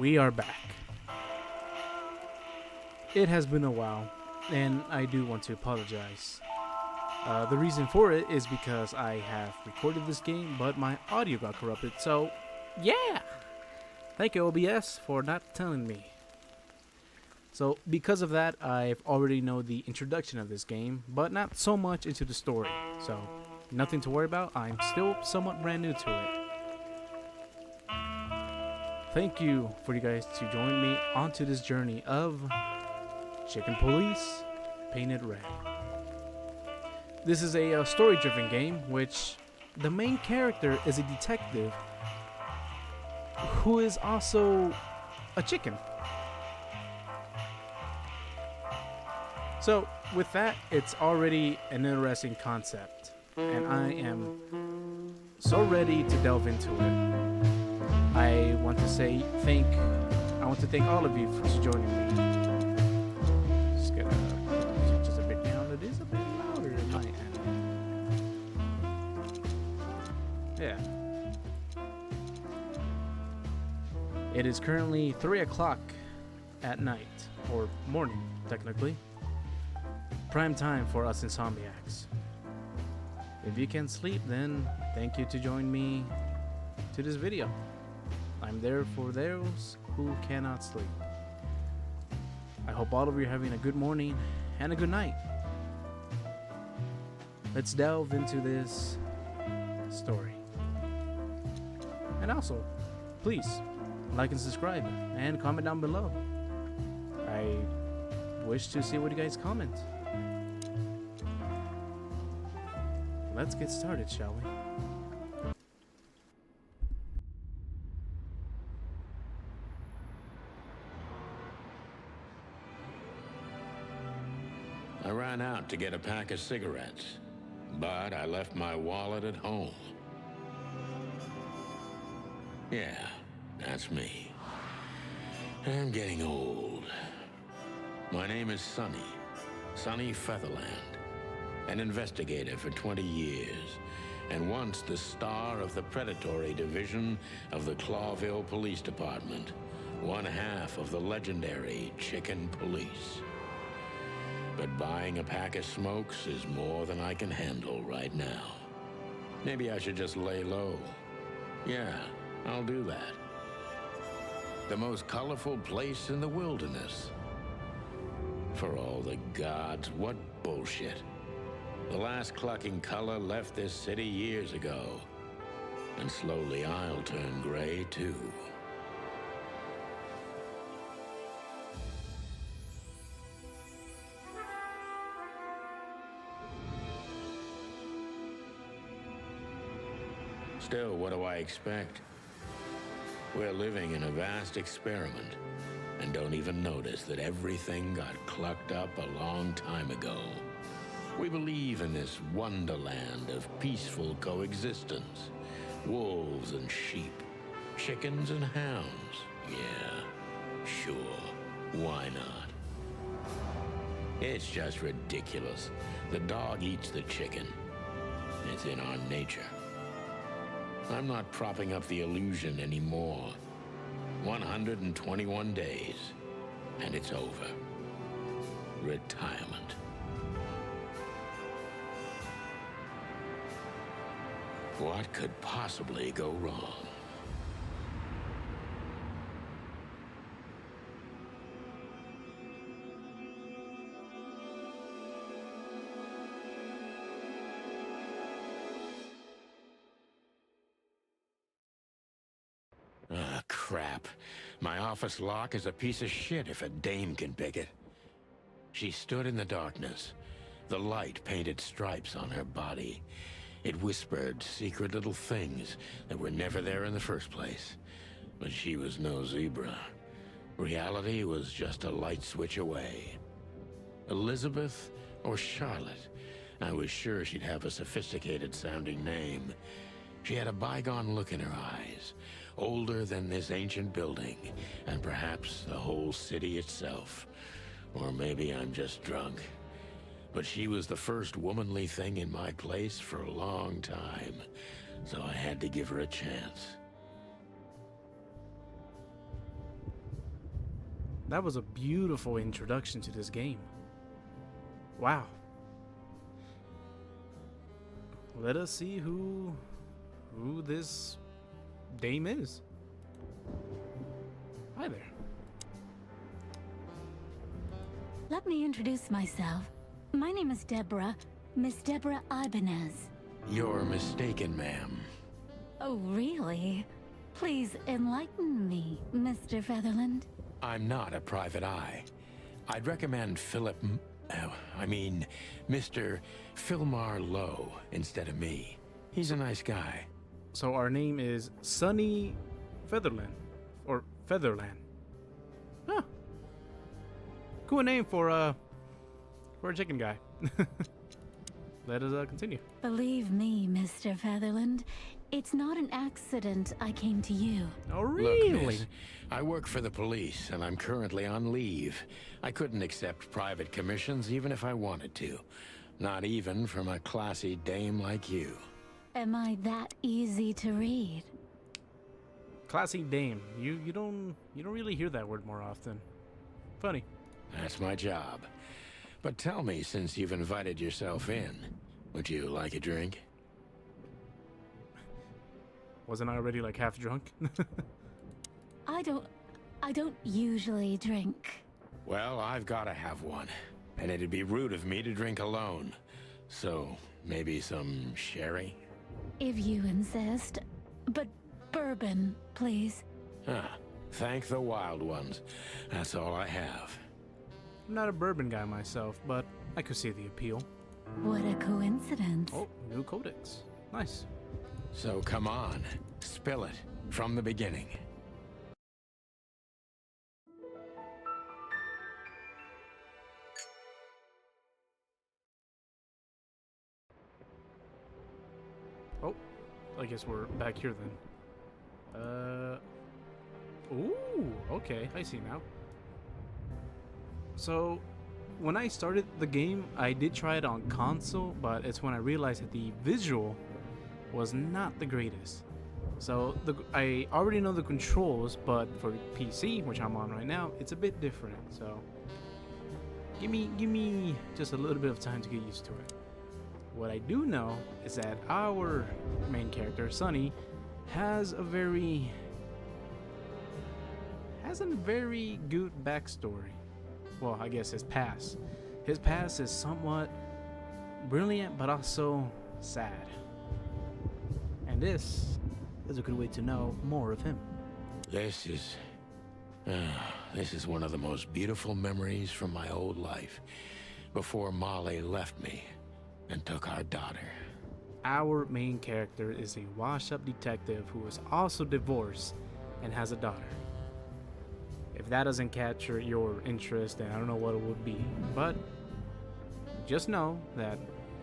we are back. It has been a while, and I do want to apologize. The reason for it is because I have recorded this game, but my audio got corrupted, so yeah! Thank you, OBS, for not telling me. So, because of that, I've already know the introduction of this game, but not so much into the story. So, nothing to worry about, I'm still somewhat brand new to it. Thank you for you guys to join me onto this journey of Chicken Police Painted Red. This is a story-driven game, which the main character is a detective who is also a chicken. So, with that, it's already an interesting concept, and I am so ready to delve into it. I want to thank all of you for joining me. Just gonna put the music just a bit down. It is a bit louder in my end. Yeah. It is currently 3 o'clock at night, or morning, technically. Prime time for us insomniacs. If you can't sleep, then thank you to join me to this video. I'm there for those who cannot sleep. I hope all of you are having a good morning and a good night. Let's delve into this story. And also, please like and subscribe and comment down below. I wish to see what you guys comment. Let's get started, shall we? I ran out to get a pack of cigarettes, but I left my wallet at home. Yeah, that's me. I'm getting old. My name is Sonny Featherland, an investigator for 20 years, and once the star of the predatory division of the Clawville Police Department, one half of the legendary Chicken Police. But buying a pack of smokes is more than I can handle right now. Maybe I should just lay low. Yeah, I'll do that. The most colorful place in the wilderness. For all the gods, what bullshit. The last clucking color left this city years ago. And slowly I'll turn gray too. Still, what do I expect? We're living in a vast experiment, and don't even notice that everything got clucked up a long time ago. We believe in this wonderland of peaceful coexistence. Wolves and sheep, chickens and hounds. Yeah, sure, why not? It's just ridiculous. The dog eats the chicken. It's in our nature. I'm not propping up the illusion anymore. 121 days, and it's over. Retirement. What could possibly go wrong? Ah, crap. My office lock is a piece of shit if a dame can pick it. She stood in the darkness. The light painted stripes on her body. It whispered secret little things that were never there in the first place. But she was no zebra. Reality was just a light switch away. Elizabeth or Charlotte? I was sure she'd have a sophisticated-sounding name. She had a bygone look in her eyes. Older than this ancient building, and perhaps the whole city itself. Or maybe I'm just drunk. But she was the first womanly thing in my place for a long time, so I had to give her a chance. That was a beautiful introduction to this game. Wow. Let us see who this dame is. Hi there. Let me introduce myself. My name is Deborah, Miss Deborah Ibanez. You're mistaken, ma'am. Oh, really? Please enlighten me, Mr. Featherland. I'm not a private eye. I'd recommend Mr. Philmar Lowe instead of me. He's a nice guy. So our name is Sunny Featherland, or Featherland. Huh. Cool name for a chicken guy. Let us continue. Believe me, Mr. Featherland, it's not an accident I came to you. Oh, really? Look, miss, I work for the police, and I'm currently on leave. I couldn't accept private commissions even if I wanted to. Not even from a classy dame like you. Am I that easy to read? Classy dame. You don't really hear that word more often. Funny. That's my job. But tell me, since you've invited yourself in, would you like a drink? Wasn't I already like half drunk? I don't usually drink. Well, I've got to have one. And it'd be rude of me to drink alone. So, maybe some sherry? If you insist. But bourbon, please. Ah, thank the wild ones. That's all I have. I'm not a bourbon guy myself, but I could see the appeal. What a coincidence. Oh, new codex. Nice. So come on, spill it from the beginning. Oh, I guess we're back here then. Ooh, okay, I see now. So, when I started the game, I did try it on console, but it's when I realized that the visual was not the greatest. So, I already know the controls, but for PC, which I'm on right now, it's a bit different. So, give me just a little bit of time to get used to it. What I do know is that our main character, Sunny, has a very good backstory. Well, I guess his past. His past is somewhat brilliant, but also sad. And this is a good way to know more of him. This is one of the most beautiful memories from my old life, before Molly left me and took our daughter. Our main character is a washed-up detective who is also divorced and has a daughter. If that doesn't capture your interest, then I don't know what it would be. But just know that,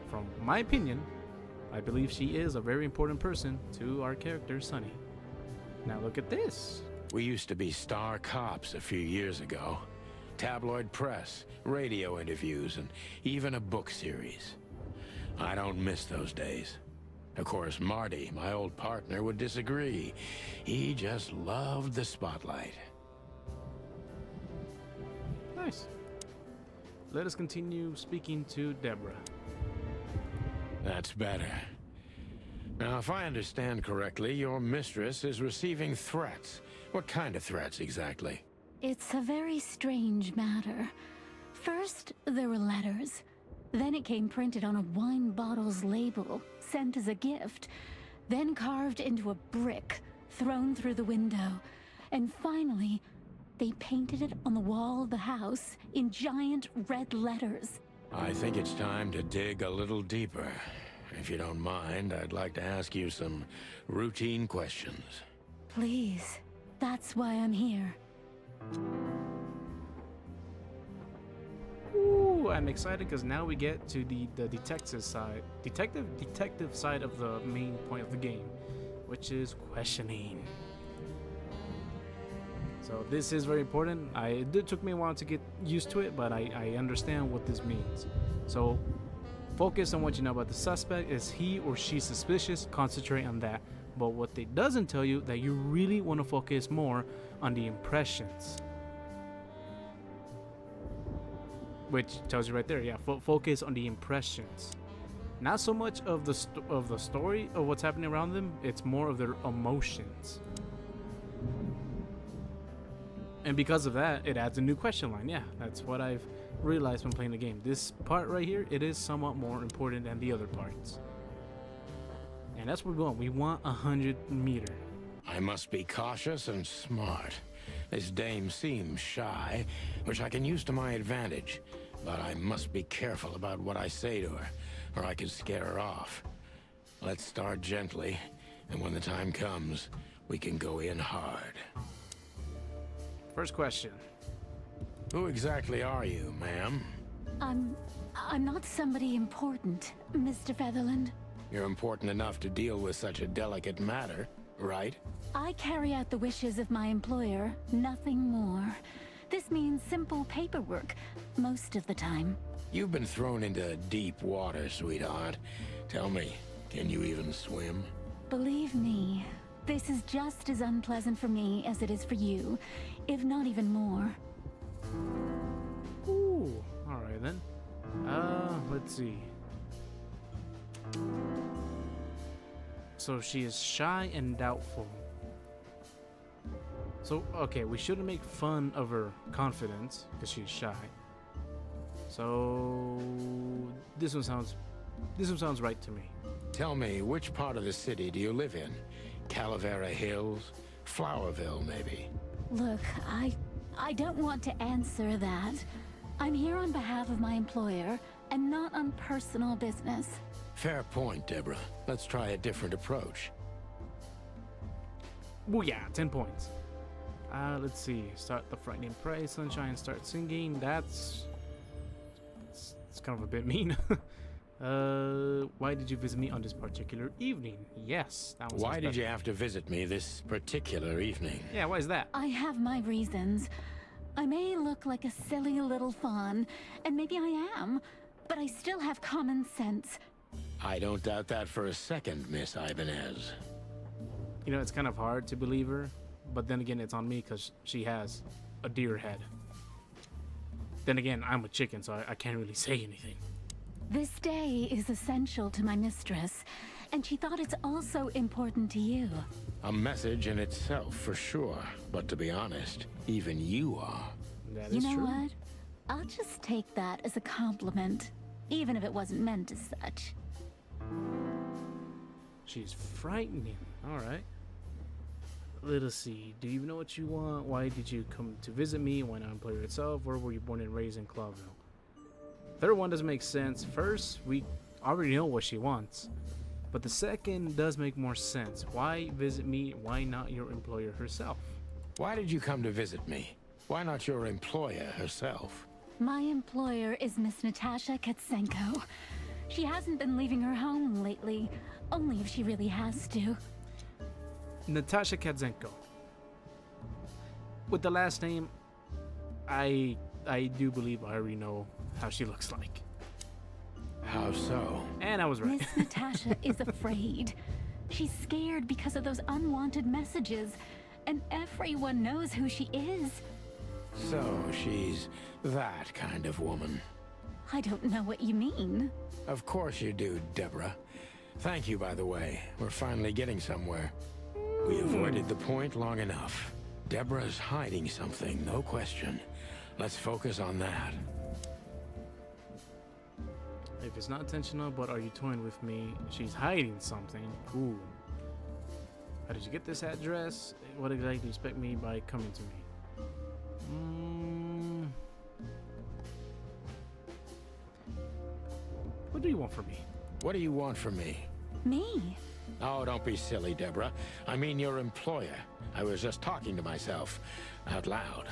from my opinion, I believe she is a very important person to our character, Sunny. Now look at this. We used to be star cops a few years ago. Tabloid press, radio interviews, and even a book series. I don't miss those days. Of course, Marty, my old partner, would disagree. He just loved the spotlight. Nice. Let us continue speaking to Deborah. That's better. Now, if I understand correctly, your mistress is receiving threats. What kind of threats, exactly? It's a very strange matter. First, there were letters. Then it came printed on a wine bottle's label, sent as a gift. Then carved into a brick, thrown through the window. And finally, they painted it on the wall of the house in giant red letters. I think it's time to dig a little deeper. If you don't mind, I'd like to ask you some routine questions. Please, that's why I'm here. Ooh, I'm excited because now we get to the detective side side of the main point of the game, which is questioning. So this is very important. It did took me a while to get used to it, but I understand what this means. So focus on what you know about the suspect. Is he or she suspicious? Concentrate on that. But what they doesn't tell you that you really want to focus more on the impressions. which tells you right there. Yeah, focus on the impressions, not so much of the story of what's happening around them. It's more of their emotions. And because of that, it adds a new question line. Yeah, that's what I've realized when playing the game. This part right here, it is somewhat more important than the other parts. And that's what we want. We want 100 meter. I must be cautious and smart. This dame seems shy, which I can use to my advantage. But I must be careful about what I say to her, or I could scare her off. Let's start gently, and when the time comes, we can go in hard. First question. Who exactly are you, ma'am? I'm not somebody important, Mr. Featherland. You're important enough to deal with such a delicate matter, right? I carry out the wishes of my employer, nothing more. This means simple paperwork, most of the time. You've been thrown into deep water, sweetheart. Tell me, can you even swim? Believe me, this is just as unpleasant for me as it is for you, if not even more. Ooh, alright then. Let's see. So she is shy and doubtful. So, okay, we shouldn't make fun of her confidence, because she's shy. So, this one sounds right to me. Tell me, which part of the city do you live in? Calavera Hills? Flowerville, maybe? Look, I don't want to answer that. I'm here on behalf of my employer, and not on personal business. Fair point, Deborah. Let's try a different approach. Oh yeah, 10 points. Let's see. Start the frightening prey, sunshine, start singing. It's kind of a bit mean. Why did you visit me on this particular evening? Yes, that was. Why did you have to visit me this particular evening? Yeah, why is that? I have my reasons. I may look like a silly little fawn, and maybe I am, but I still have common sense. I don't doubt that for a second, Miss Ibanez. You know, it's kind of hard to believe her, but then again, it's on me because she has a deer head. Then again, I'm a chicken, so I can't really say anything. This day is essential to my mistress, and she thought it's also important to you. A message in itself, for sure. But to be honest, even you are. That You is know true. what? I'll just take that as a compliment, even if it wasn't meant as such. She's frightening. All right. Let us see. Do you know what you want? Why did you come to visit me? Why not employer itself? Where were you born and raised in Clawville? Third one doesn't make sense. First, we already know what she wants. But the second does make more sense. Why visit me? Why not your employer herself? Why did you come to visit me? Why not your employer herself? My employer is Miss Natasha Katsenko. She hasn't been leaving her home lately, only if she really has to. Natasha Kadzenko. With the last name, I do believe I already know how she looks like. How so? And I was right. Miss Natasha is afraid. She's scared because of those unwanted messages, and everyone knows who she is. So she's that kind of woman. I don't know what you mean. Of course you do, Deborah. Thank you, by the way. We're finally getting somewhere. We avoided the point long enough. Deborah's hiding something, no question. Let's focus on that. If it's not intentional, but are you toying with me? She's hiding something. Ooh. How did you get this address? What exactly do you expect me by coming to me? What do you want from me? What do you want from me? Me? Oh, don't be silly, Deborah. I mean your employer. I was just talking to myself out loud.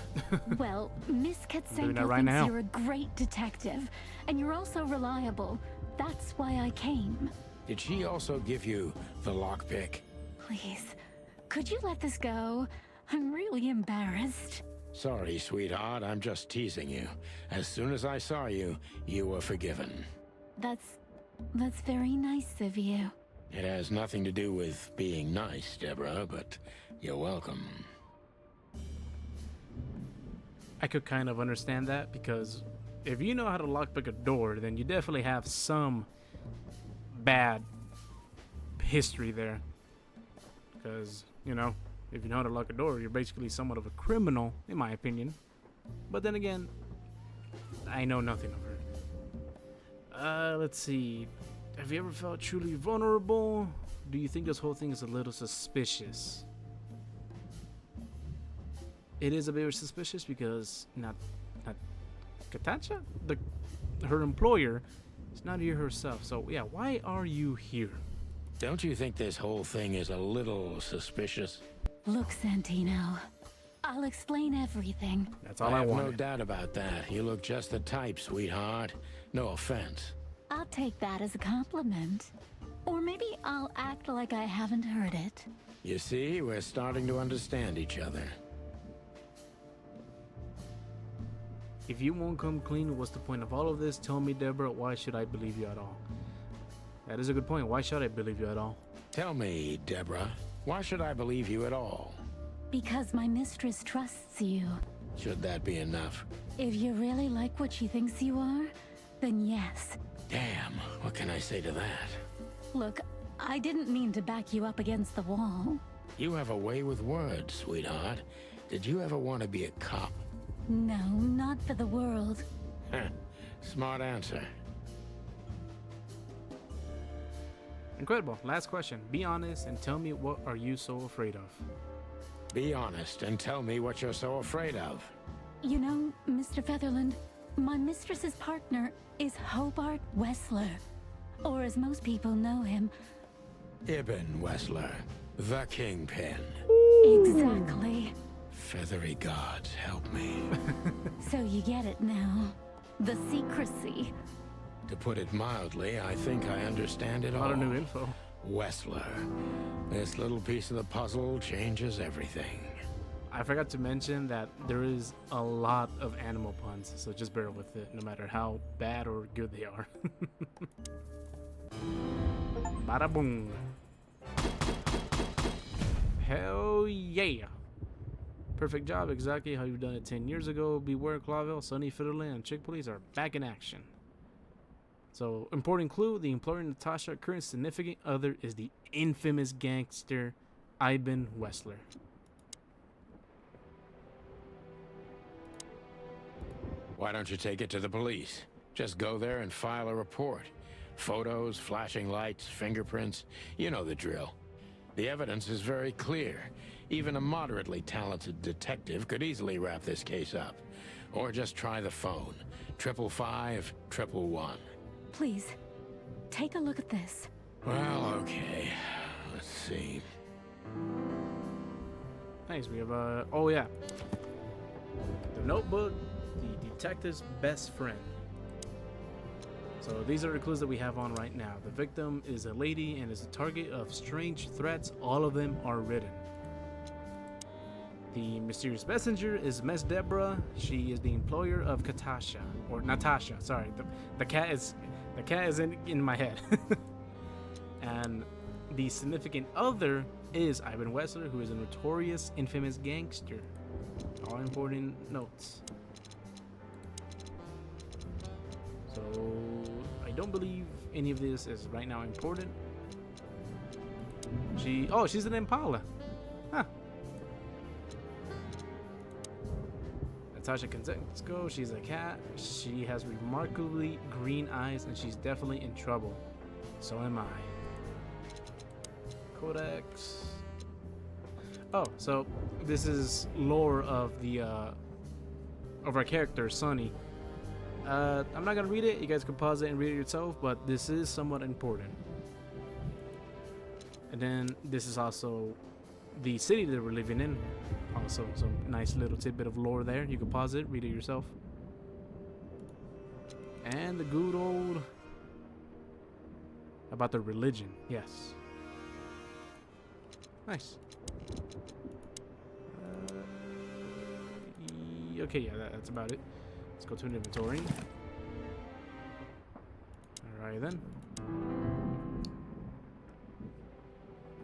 Well, Miss doing Katsenko that right thinks now. you're a great detective, and you're also reliable. That's why I came. Did she also give you the lockpick? Please, could you let this go? I'm really embarrassed. Sorry, sweetheart. I'm just teasing you. As soon as I saw you, you were forgiven. That's very nice of you. It has nothing to do with being nice, Deborah, but you're welcome. I could kind of understand that because if you know how to lockpick a door, then you definitely have some bad history there. Because, you know, if you know how to lock a door, you're basically somewhat of a criminal, in my opinion. But then again, I know nothing of her. Let's see. Have you ever felt truly vulnerable? Do you think this whole thing is a little suspicious? It is a bit suspicious because not Katacha, her employer, is not here herself. So yeah, why are you here? Don't you think this whole thing is a little suspicious? Look, Santino, I'll explain everything. That's all I have wanted. no doubt about that. You look just the type, sweetheart. No offense. I'll take that as a compliment. Or maybe I'll act like I haven't heard it. You see, we're starting to understand each other. If you won't come clean, what's the point of all of this? Tell me, Deborah, why should I believe you at all? That is a good point. Why should I believe you at all? Tell me, Deborah, why should I believe you at all? Because my mistress trusts you. Should that be enough? If you really like what she thinks you are, then yes. Damn, what can I say to that? Look, I didn't mean to back you up against the wall. You have a way with words, sweetheart. Did you ever want to be a cop? No, not for the world. Smart answer. Incredible. Last question. Be honest and tell me, what are you so afraid of? Be honest and tell me what you're so afraid of. You know, Mr. Featherland, my mistress's partner is Hobart Wessler. Or as most people know him. Ibn Wessler, the Kingpin. Exactly. Feathery gods, help me. So you get it now. The secrecy. To put it mildly, I think I understand it A all. lot of new info. Wessler. This little piece of the puzzle changes everything. I forgot to mention that there is a lot of animal puns, so just bear with it, no matter how bad or good they are. Bada boom. Hell yeah. Perfect job, exactly how you've done it 10 years ago. Beware, Clavel, Sunny Fiddlerland, and Chick Police are back in action. So, important clue, the employer Natasha, current significant other is the infamous gangster Ibn Wessler. Why don't you take it to the police? Just go there and file a report. Photos, flashing lights, fingerprints, you know the drill. The evidence is very clear. Even a moderately talented detective could easily wrap this case up. Or just try the phone. 555-111. Please, take a look at this. Well, okay. Let's see. Nice, we have oh yeah. The notebook, the detective's best friend. So these are the clues that we have on right now. The victim is a lady and is the target of strange threats. All of them are written. The mysterious messenger is Miss Deborah. She is the employer of Katasha, or Natasha. Sorry, the cat is in my head. And the significant other is Ibn Wessler, who is a notorious, infamous gangster. All important notes. So I don't believe any of this is right now important. She's an Impala. Huh. Natasha Konzensko, she's a cat. She has remarkably green eyes and she's definitely in trouble. So am I. Codex. Oh, so this is lore of the of our character, Sonny. I'm not gonna read it. You guys can pause it and read it yourself, but this is somewhat important. And then this is also the city that we're living in. Also, some nice little tidbit of lore there. You can pause it, read it yourself. And the good old about the religion. Yes. Nice. Okay, yeah, that's about it. Let's go to an inventory. Alright then.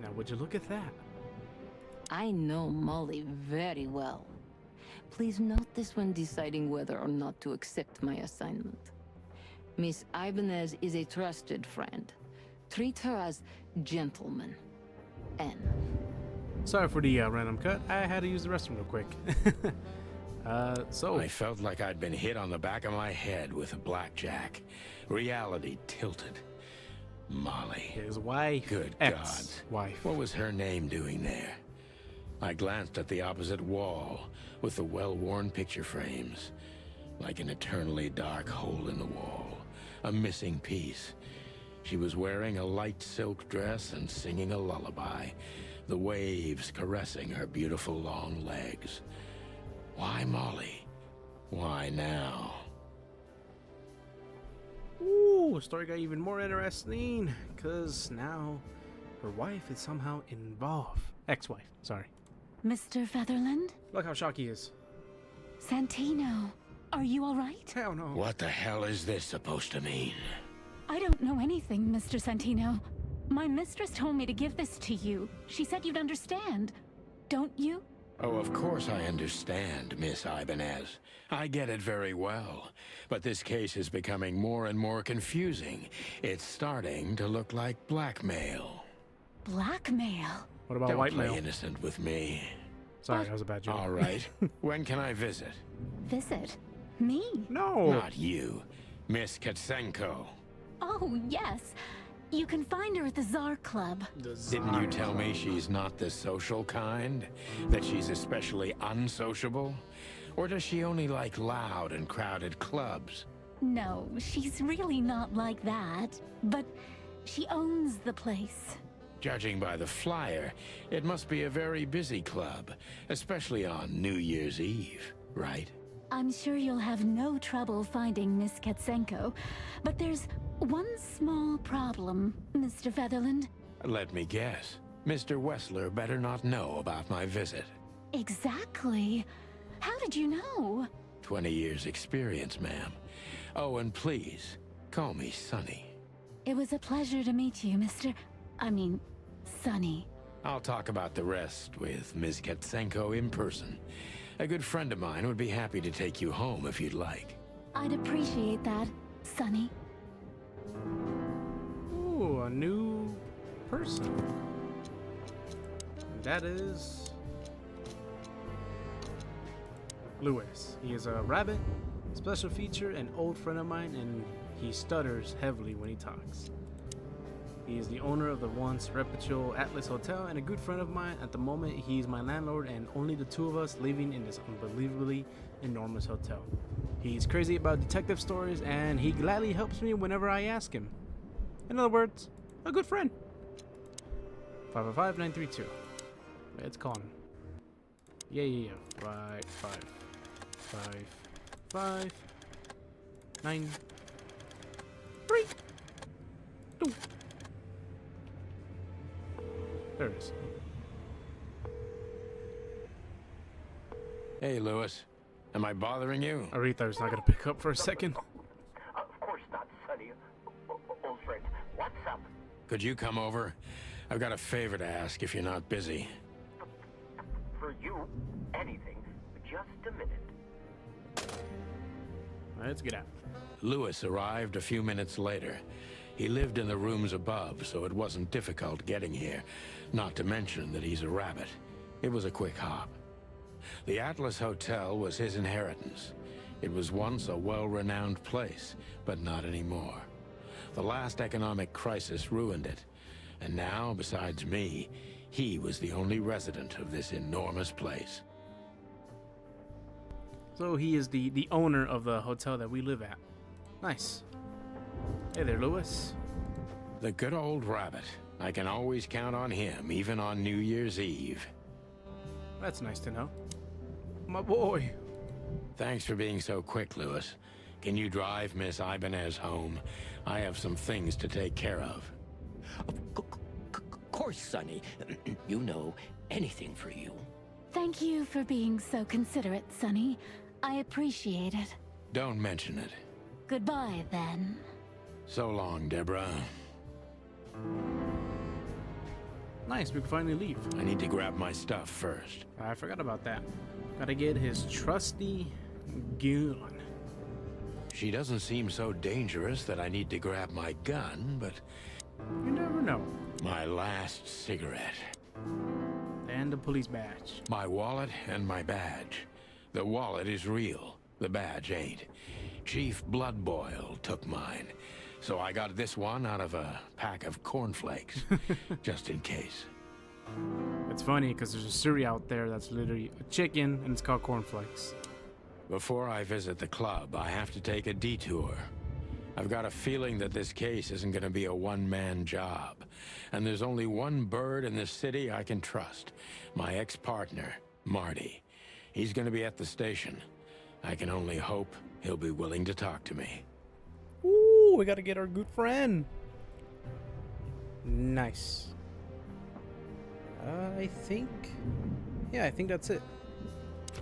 Now, would you look at that? I know Molly very well. Please note this when deciding whether or not to accept my assignment. Miss Ibanez is a trusted friend. Treat her as gentleman. N. Sorry for the random cut. I had to use the restroom real quick. I felt like I'd been hit on the back of my head with a blackjack. Reality tilted. Molly. His wife. Good gods. Wife. What was her name doing there? I glanced at the opposite wall with the well-worn picture frames. Like an eternally dark hole in the wall. A missing piece. She was wearing a light silk dress and singing a lullaby. The waves caressing her beautiful long legs. Why Molly? Why now? Ooh, the story got even more interesting, because now her wife is somehow involved. Ex-wife, sorry. Mr. Featherland? Look how shocked he is. Santino, are you all right? Hell no. What the hell is this supposed to mean? I don't know anything, Mr. Santino. My mistress told me to give this to you. She said you'd understand. Don't you? Oh, of course I understand, Miss Ibanez. I get it very well. But this case is becoming more and more confusing. It's starting to look like blackmail. Blackmail? What about Don't white play mail? innocent with me. Sorry, that was a bad joke. All right. When can I visit? Visit? Me? No. Not you. Miss Katsenko. Oh, yes. You can find her at the Tsar Club. Didn't you tell me she's not the social kind? That she's especially unsociable? Or does she only like loud and crowded clubs? No, she's really not like that. But she owns the place. Judging by the flyer, it must be a very busy club, especially on New Year's Eve, right? I'm sure you'll have no trouble finding Miss Katsenko, but there's one small problem, Mr. Featherland. Let me guess. Mr. Wessler better not know about my visit. Exactly. How did you know? 20 years experience, ma'am. Oh, and please, call me Sonny. It was a pleasure to meet you, Sonny. I'll talk about the rest with Ms. Katsenko in person. A good friend of mine would be happy to take you home if you'd like. I'd appreciate that, Sonny. Ooh, a new person. That is Lewis. He is a rabbit, special feature, an old friend of mine, and he stutters heavily when he talks. He is the owner of the once reputable Atlas Hotel and a good friend of mine. At the moment, he's my landlord and only the two of us living in this unbelievably enormous hotel. He's crazy about detective stories and he gladly helps me whenever I ask him. In other words, a good friend. 555-932. Let's call him. Yeah. 5 9 3 2. There it is. Hey, Lewis. Am I bothering you? I really thought he was not going to pick up for a second. Of course not, Sonny. Old friend, what's up? Could you come over? I've got a favor to ask if you're not busy. For you, anything. Just a minute. Let's get out. Lewis arrived a few minutes later. He lived in the rooms above, so it wasn't difficult getting here. Not to mention that he's a rabbit. It was a quick hop. The Atlas Hotel was his inheritance. It was once a well-renowned place, but not anymore. The last economic crisis ruined it. And now, besides me, he was the only resident of this enormous place. So he is the owner of the hotel that we live at. Nice. Hey there, Lewis. The good old rabbit. I can always count on him, even on New Year's Eve. That's nice to know. My boy. Thanks for being so quick, Lewis. Can you drive Miss Ibanez home? I have some things to take care of. Of course, Sonny. You know, anything for you. Thank you for being so considerate, Sonny. I appreciate it. Don't mention it. Goodbye, then. So long, Deborah. Nice, we can finally leave. I need to grab my stuff first. I forgot about that. Gotta get his trusty gun. She doesn't seem so dangerous that I need to grab my gun, but You never know. my last cigarette. And the police badge. My wallet and my badge. The wallet is real. The badge ain't. Chief Bloodboil took mine. So I got this one out of a pack of cornflakes. Just in case. It's funny because there's a cereal out there that's literally a chicken and it's called cornflakes. Before I visit the club, I have to take a detour. I've got a feeling that this case isn't going to be a one-man job. And there's only one bird in this city I can trust. My ex-partner, Marty. He's going to be at the station. I can only hope he'll be willing to talk to me. Ooh, we gotta get our good friend. Nice. I think that's it.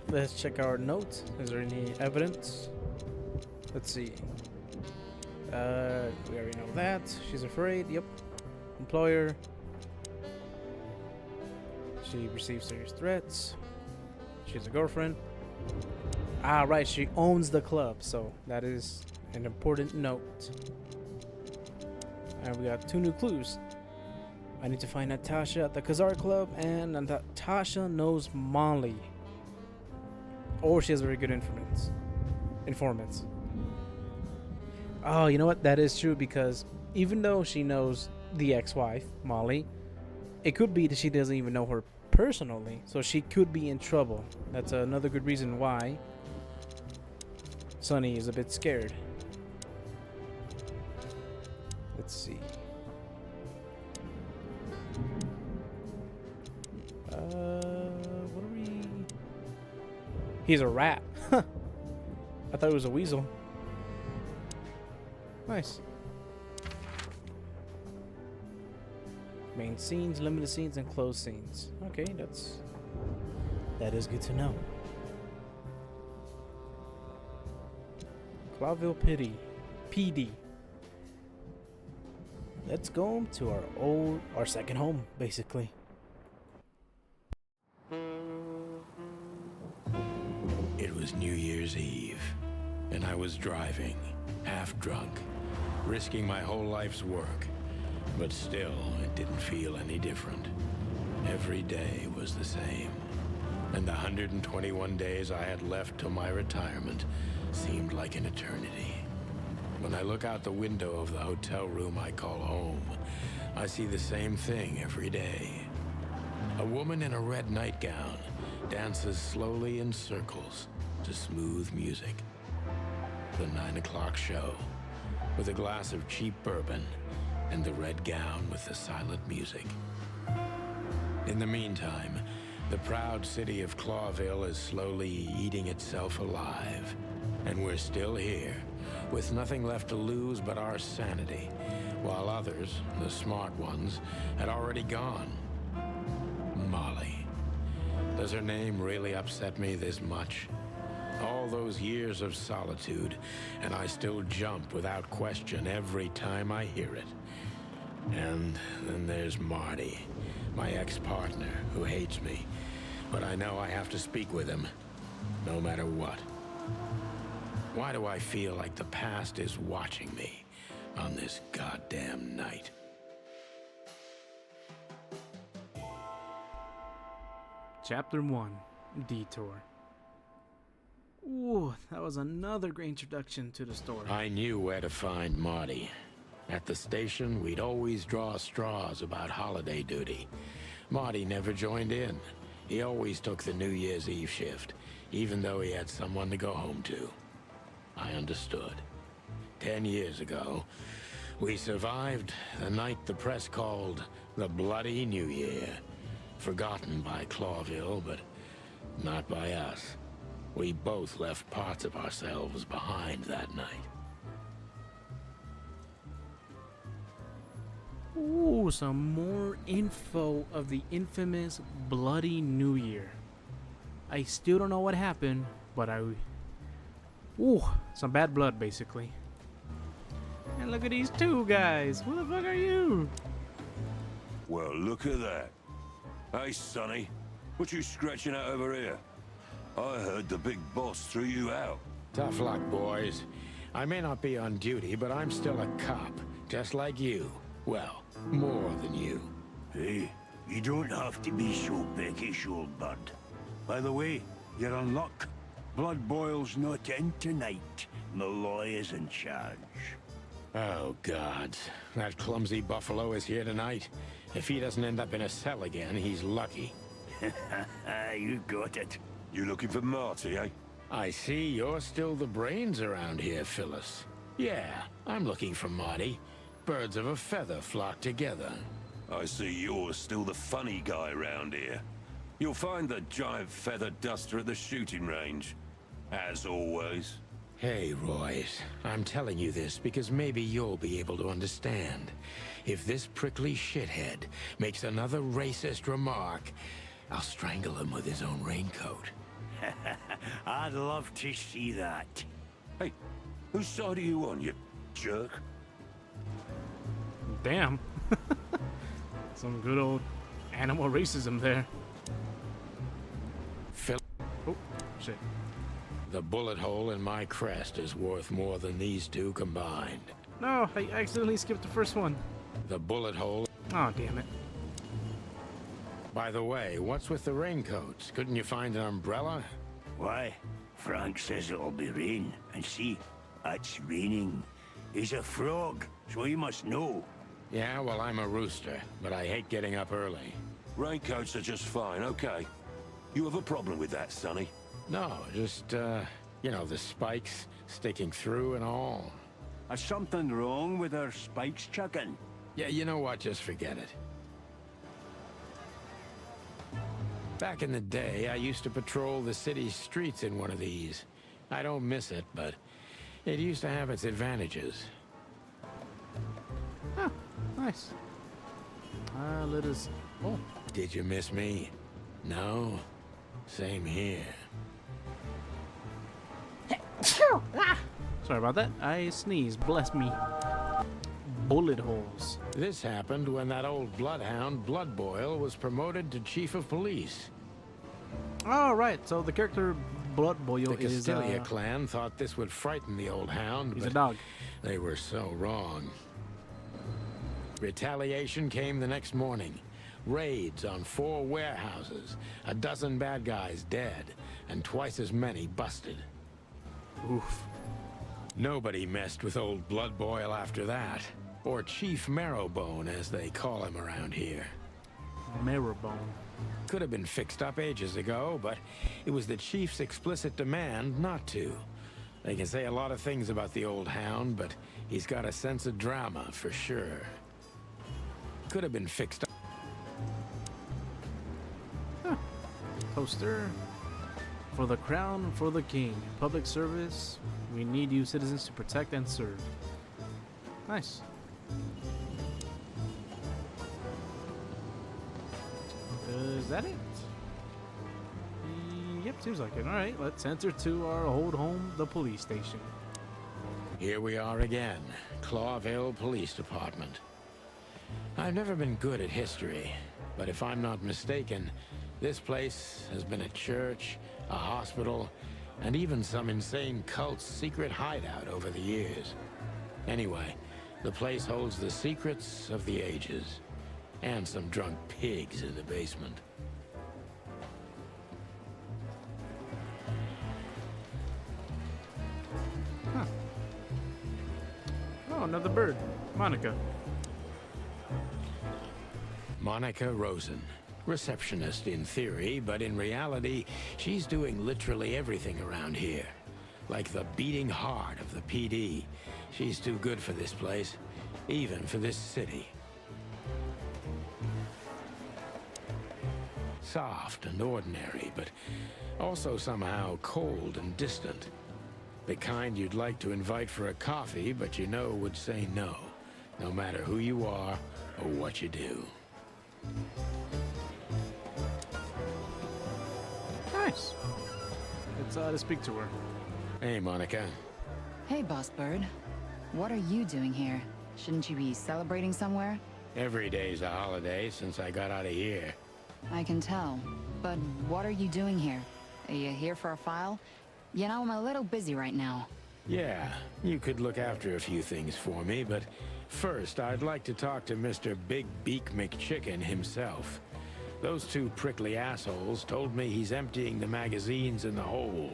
Let's check our notes. Is there any evidence? Let's see. We already know that. She's afraid. Yep. Employer. She receives serious threats. She's a girlfriend. Ah, right. She owns the club, so that is an important note. And we got 2 new clues. I need to find Natasha at the Khazar Club, and Natasha knows Molly. Or she has very good informants. Oh, you know what? That is true, because even though she knows the ex-wife, Molly, it could be that she doesn't even know her personally, so she could be in trouble. That's another good reason why Sonny is a bit scared. Let's see. What are we? He's a rat. I thought it was a weasel. Nice. Main scenes, limited scenes, and closed scenes. Okay, that is good to know. Clawville PD. Let's go to our second home, basically. It was New Year's Eve, and I was driving, half drunk, risking my whole life's work. But still, it didn't feel any different. Every day was the same. And the 121 days I had left till my retirement seemed like an eternity. When I look out the window of the hotel room I call home, I see the same thing every day. A woman in a red nightgown dances slowly in circles to smooth music. The 9 o'clock show, with a glass of cheap bourbon and the red gown with the silent music. In the meantime, the proud city of Clawville is slowly eating itself alive. And we're still here, with nothing left to lose but our sanity, while others, the smart ones, had already gone. Molly. Does her name really upset me this much? All those years of solitude, and I still jump without question every time I hear it. And then there's Marty, my ex-partner, who hates me. But I know I have to speak with him, no matter what. Why do I feel like the past is watching me on this goddamn night? Chapter 1, Detour. Ooh, that was another great introduction to the story. I knew where to find Marty. At the station, we'd always draw straws about holiday duty. Marty never joined in. He always took the New Year's Eve shift, even though he had someone to go home to. I understood. 10 years ago, we survived the night the press called the Bloody New Year. Forgotten by Clawville, but not by us. We both left parts of ourselves behind that night. Ooh, some more info of the infamous Bloody New Year. I still don't know what happened, but ooh, some bad blood, basically. And look at these 2 guys. Who the fuck are you? Well, look at that. Hey, Sonny, what you scratching at over here? I heard the big boss threw you out. Tough luck, boys. I may not be on duty, but I'm still a cop, just like you. Well, more than you. Hey, you don't have to be so peckish, old bird. By the way, you're in luck. Blood Boil's not in tonight. Malloy is in charge. Oh, gods. That clumsy buffalo is here tonight. If he doesn't end up in a cell again, he's lucky. You got it. You looking for Marty, eh? I see you're still the brains around here, Phyllis. Yeah, I'm looking for Marty. Birds of a feather flock together. I see you're still the funny guy around here. You'll find the giant feather duster at the shooting range. As always. Hey, Royce. I'm telling you this because maybe you'll be able to understand. If this prickly shithead makes another racist remark, I'll strangle him with his own raincoat. I'd love to see that. Hey, whose side are you on, you jerk? Damn. Some good old animal racism there. Oh, shit. The bullet hole in my crest is worth more than these two combined. No, I accidentally skipped the first one. The bullet hole... Oh, damn it. By the way, what's with the raincoats? Couldn't you find an umbrella? Why? Frank says it'll be rain. And see, it's raining. He's a frog, so he must know. Yeah, well, I'm a rooster, but I hate getting up early. Raincoats are just fine, okay. You have a problem with that, Sonny? No, just, you know, the spikes sticking through and all. Is something wrong with our spikes, chicken? Yeah, you know what? Just forget it. Back in the day, I used to patrol the city streets in one of these. I don't miss it, but it used to have its advantages. Huh, nice. Let us... Oh. Did you miss me? No? Same here. Sorry about that. I sneezed. Bless me. Bullet holes. This happened when that old bloodhound, Blood Boil, was promoted to chief of police. Oh, right. So the character Blood Boil The is... Castilia clan thought this would frighten the old hound, He's but a dog. they were so wrong. Retaliation came the next morning. Raids on 4 warehouses, a dozen bad guys dead, and twice as many busted. Oof. Nobody messed with old Blood Boil after that. Or Chief Marrowbone, as they call him around here. Marrowbone. Could have been fixed up ages ago, but it was the Chief's explicit demand not to. They can say a lot of things about the old hound, but he's got a sense of drama, for sure. Could have been fixed up. Huh. Poster. For the crown, for the king. Public service. We need you citizens to protect and serve. Nice. Is that it? Yep, seems like it. Alright, let's enter to our old home, the police station. Here we are again, Clawville Police Department. I've never been good at history, but if I'm not mistaken, this place has been a church, a hospital, and even some insane cult's secret hideout over the years. Anyway, the place holds the secrets of the ages, and some drunk pigs in the basement. Huh. Oh, another bird. Monica. Monica Rosen. Receptionist in theory, but in reality, she's doing literally everything around here. Like the beating heart of the PD. She's too good for this place, even for this city. Soft and ordinary, but also somehow cold and distant. The kind you'd like to invite for a coffee, but you know would say no, no matter who you are or what you do. Nice. Let's speak to her. Hey, Monica. Hey, Boss Bird. What are you doing here? Shouldn't you be celebrating somewhere? Every day's a holiday since I got out of here. I can tell. But what are you doing here? Are you here for a file? You know, I'm a little busy right now. Yeah, you could look after a few things for me, but first I'd like to talk to Mr. Big Beak McChicken himself. Those two prickly assholes told me he's emptying the magazines in the hole.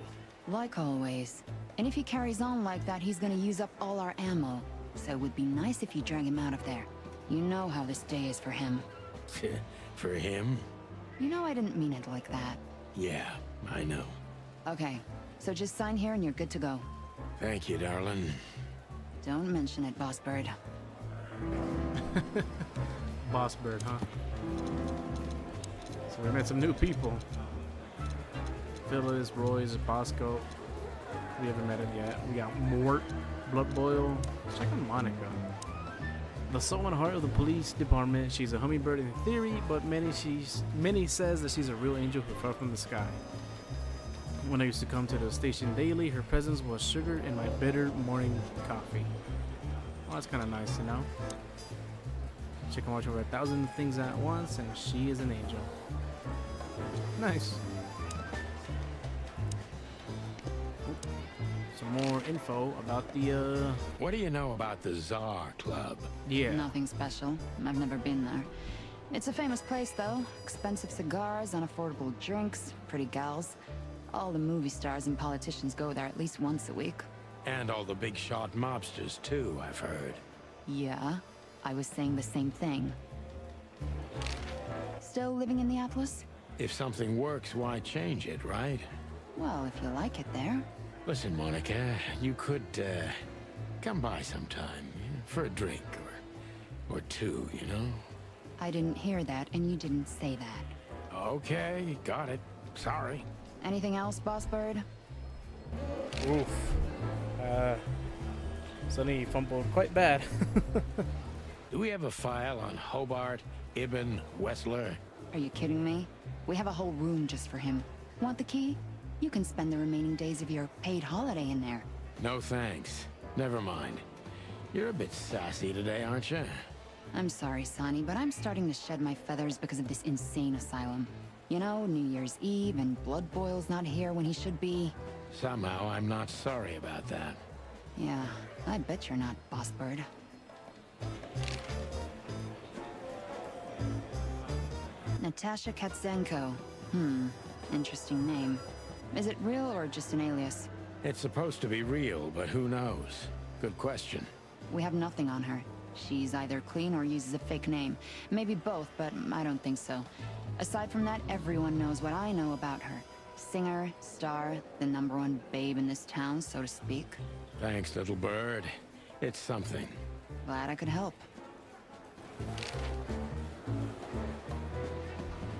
Like always. And if he carries on like that, he's gonna use up all our ammo. So it would be nice if you drag him out of there. You know how this day is for him. For him? You know I didn't mean it like that. Yeah, I know. Okay, so just sign here and you're good to go. Thank you, darling. Don't mention it, Boss Bird. Boss Bird, huh? So we met some new people. Phyllis, Royce, Bosco. We haven't met him yet. We got Mort, Blood Boil. Check on Monica. The soul and heart of the police department. She's a hummingbird in theory, but many says that she's a real angel who fell from the sky. When I used to come to the station daily, her presence was sugar in my bitter morning coffee. Well, that's kind of nice, you know? She can watch over 1,000 things at once, and she is an angel. Nice. Some more info about the, What do you know about the Czar Club? Yeah. Nothing special. I've never been there. It's a famous place, though. Expensive cigars, unaffordable drinks, pretty gals. All the movie stars and politicians go there at least once a week. And all the big shot mobsters, too, I've heard. Yeah, I was saying the same thing. Still living in the Atlas? If something works, why change it, right? Well, if you like it there. Listen, Monica, you could, come by sometime for a drink or two, you know? I didn't hear that, and you didn't say that. Okay, got it. Sorry. Anything else, Boss Bird? Oof. Sonny fumbled quite bad. Do we have a file on Hobart, Ibn, Wessler? Are you kidding me? We have a whole room just for him. Want the key? You can spend the remaining days of your paid holiday in there. No thanks. Never mind. You're a bit sassy today, aren't you? I'm sorry, Sonny, but I'm starting to shed my feathers because of this insane asylum. You know, New Year's Eve and Blood Boil's not here when he should be. Somehow I'm not sorry about that. Yeah, I bet you're not, Boss Bird. Natasha Katzenko. Interesting name. Is it real or just an alias? It's supposed to be real, but who knows? Good question. We have nothing on her. She's either clean or uses a fake name. Maybe both, but I don't think so. Aside from that, everyone knows what I know about her. Singer, star, the #1 babe in this town, so to speak. Thanks, little bird. It's something. Glad I could help.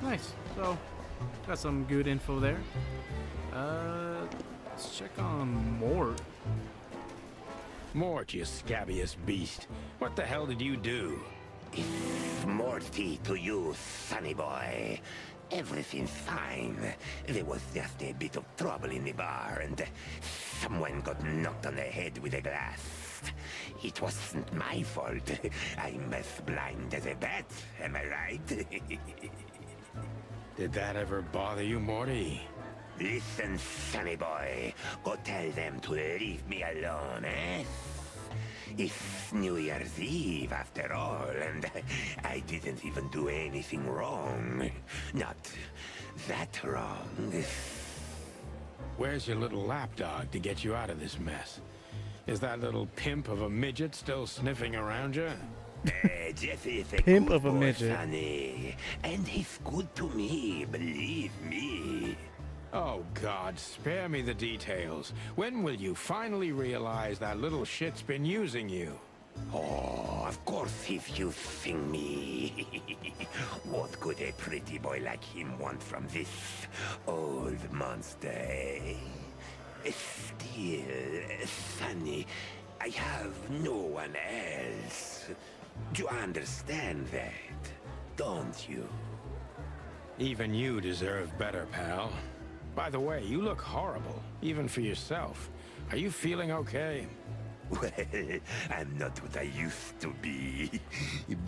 Nice. So, got some good info there. Let's check on Mort. Mort, you scabbiest beast. What the hell did you do? It's Morty to you, sonny boy. Everything's fine. There was just a bit of trouble in the bar, and someone got knocked on the head with a glass. It wasn't my fault. I'm as blind as a bat, am I right? Did that ever bother you, Morty? Listen, sonny boy. Go tell them to leave me alone, eh? It's New Year's Eve, after all, and I didn't even do anything wrong. Not that wrong. Where's your little lapdog to get you out of this mess? Is that little pimp of a midget still sniffing around you? Jeffy is a Pimp good of a boy, midget. Sonny. And he's good to me, believe me. Oh, God, spare me the details. When will you finally realize that little shit's been using you? Oh, of course he's using me. What could a pretty boy like him want from this old monster, eh? Still, Sonny, I have no one else. Do you understand that, don't you? Even you deserve better, pal. By the way, you look horrible, even for yourself. Are you feeling okay? Well, I'm not what I used to be.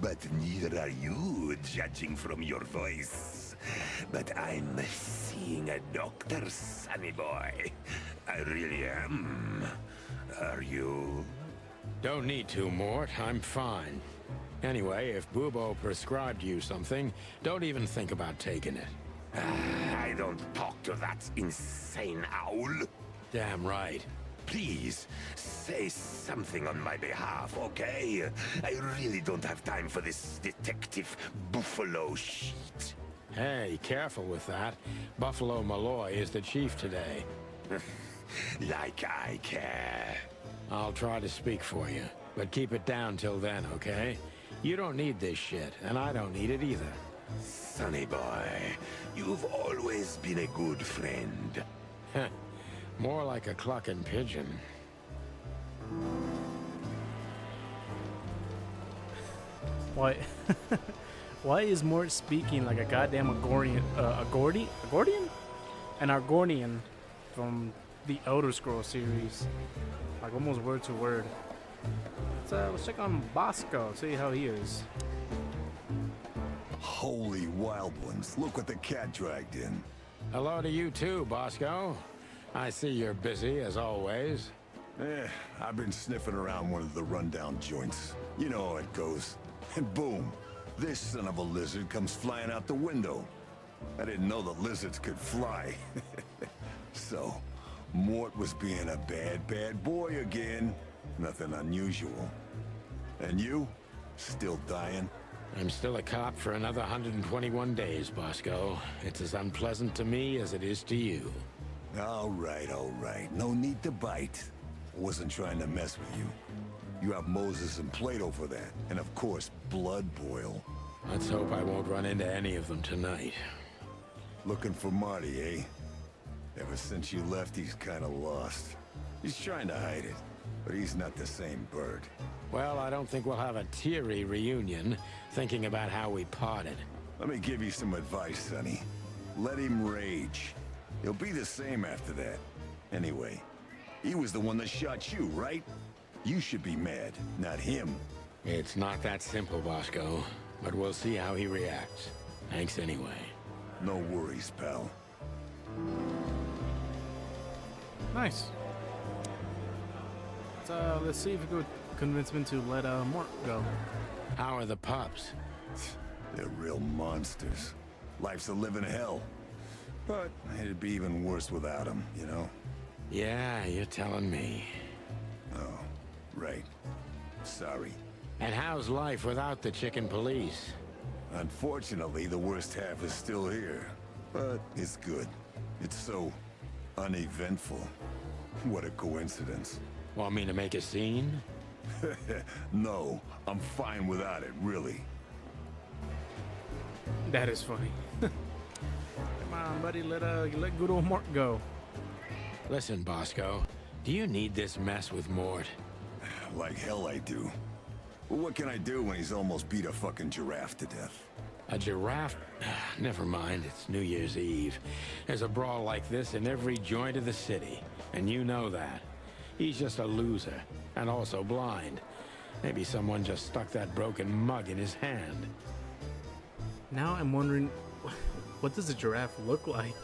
But neither are you, judging from your voice. But I'm seeing a doctor, sonny boy. I really am. Are you? Don't need to, Mort. I'm fine. Anyway, if Bubo prescribed you something, don't even think about taking it. I don't talk to that insane owl. Damn right. Please, say something on my behalf, okay? I really don't have time for this detective buffalo shit. Hey, careful with that. Buffalo Malloy is the chief today. Like I care. I'll try to speak for you, but keep it down till then, okay? You don't need this shit, and I don't need it either. Sonny boy, you've always been a good friend. More like a clucking pigeon. Why? Why is Mort speaking like a goddamn Agordian? Agordian? An Argonian from the Elder Scrolls series. Like almost word to word. Let's check on Bosco, see how he is. Holy wild ones, look what the cat dragged in. Hello to you too, Bosco. I see you're busy, as always. I've been sniffing around one of the rundown joints. You know how it goes. And boom, this son of a lizard comes flying out the window. I didn't know the lizards could fly. So, Mort was being a bad boy again. Nothing unusual. And you? Still dying? I'm still a cop for another 121 days, Bosco. It's as unpleasant to me as it is to you. All right. No need to bite. I wasn't trying to mess with you. You have Moses and Plato for that. And of course, Blood Boil. Let's hope I won't run into any of them tonight. Looking for Marty, eh? Ever since you left, he's kind of lost. He's trying to hide it, but he's not the same bird. Well, I don't think we'll have a teary reunion, thinking about how we parted. Let me give you some advice, Sonny. Let him rage. He'll be the same after that. Anyway, he was the one that shot you, right? You should be mad, not him. It's not that simple, Bosco, but we'll see how he reacts. Thanks anyway. No worries, pal. Nice. Let's see if we could convince him to let Mort go. How are the pups? They're real monsters. Life's a living hell. But it'd be even worse without him, you know? Yeah, you're telling me. Oh, right. Sorry. And how's life without the chicken police? Unfortunately, the worst half is still here. But it's good. It's so uneventful. What a coincidence. Want me to make a scene? No, I'm fine without it, really. That is funny. Come on, buddy, let good old Mort go. Listen, Bosco, do you need this mess with Mort? Like hell I do. But what can I do when he's almost beat a fucking giraffe to death? A giraffe? Never mind, it's New Year's Eve. There's a brawl like this in every joint of the city, and you know that. He's just a loser, and also blind. Maybe someone just stuck that broken mug in his hand. Now I'm wondering, what does a giraffe look like?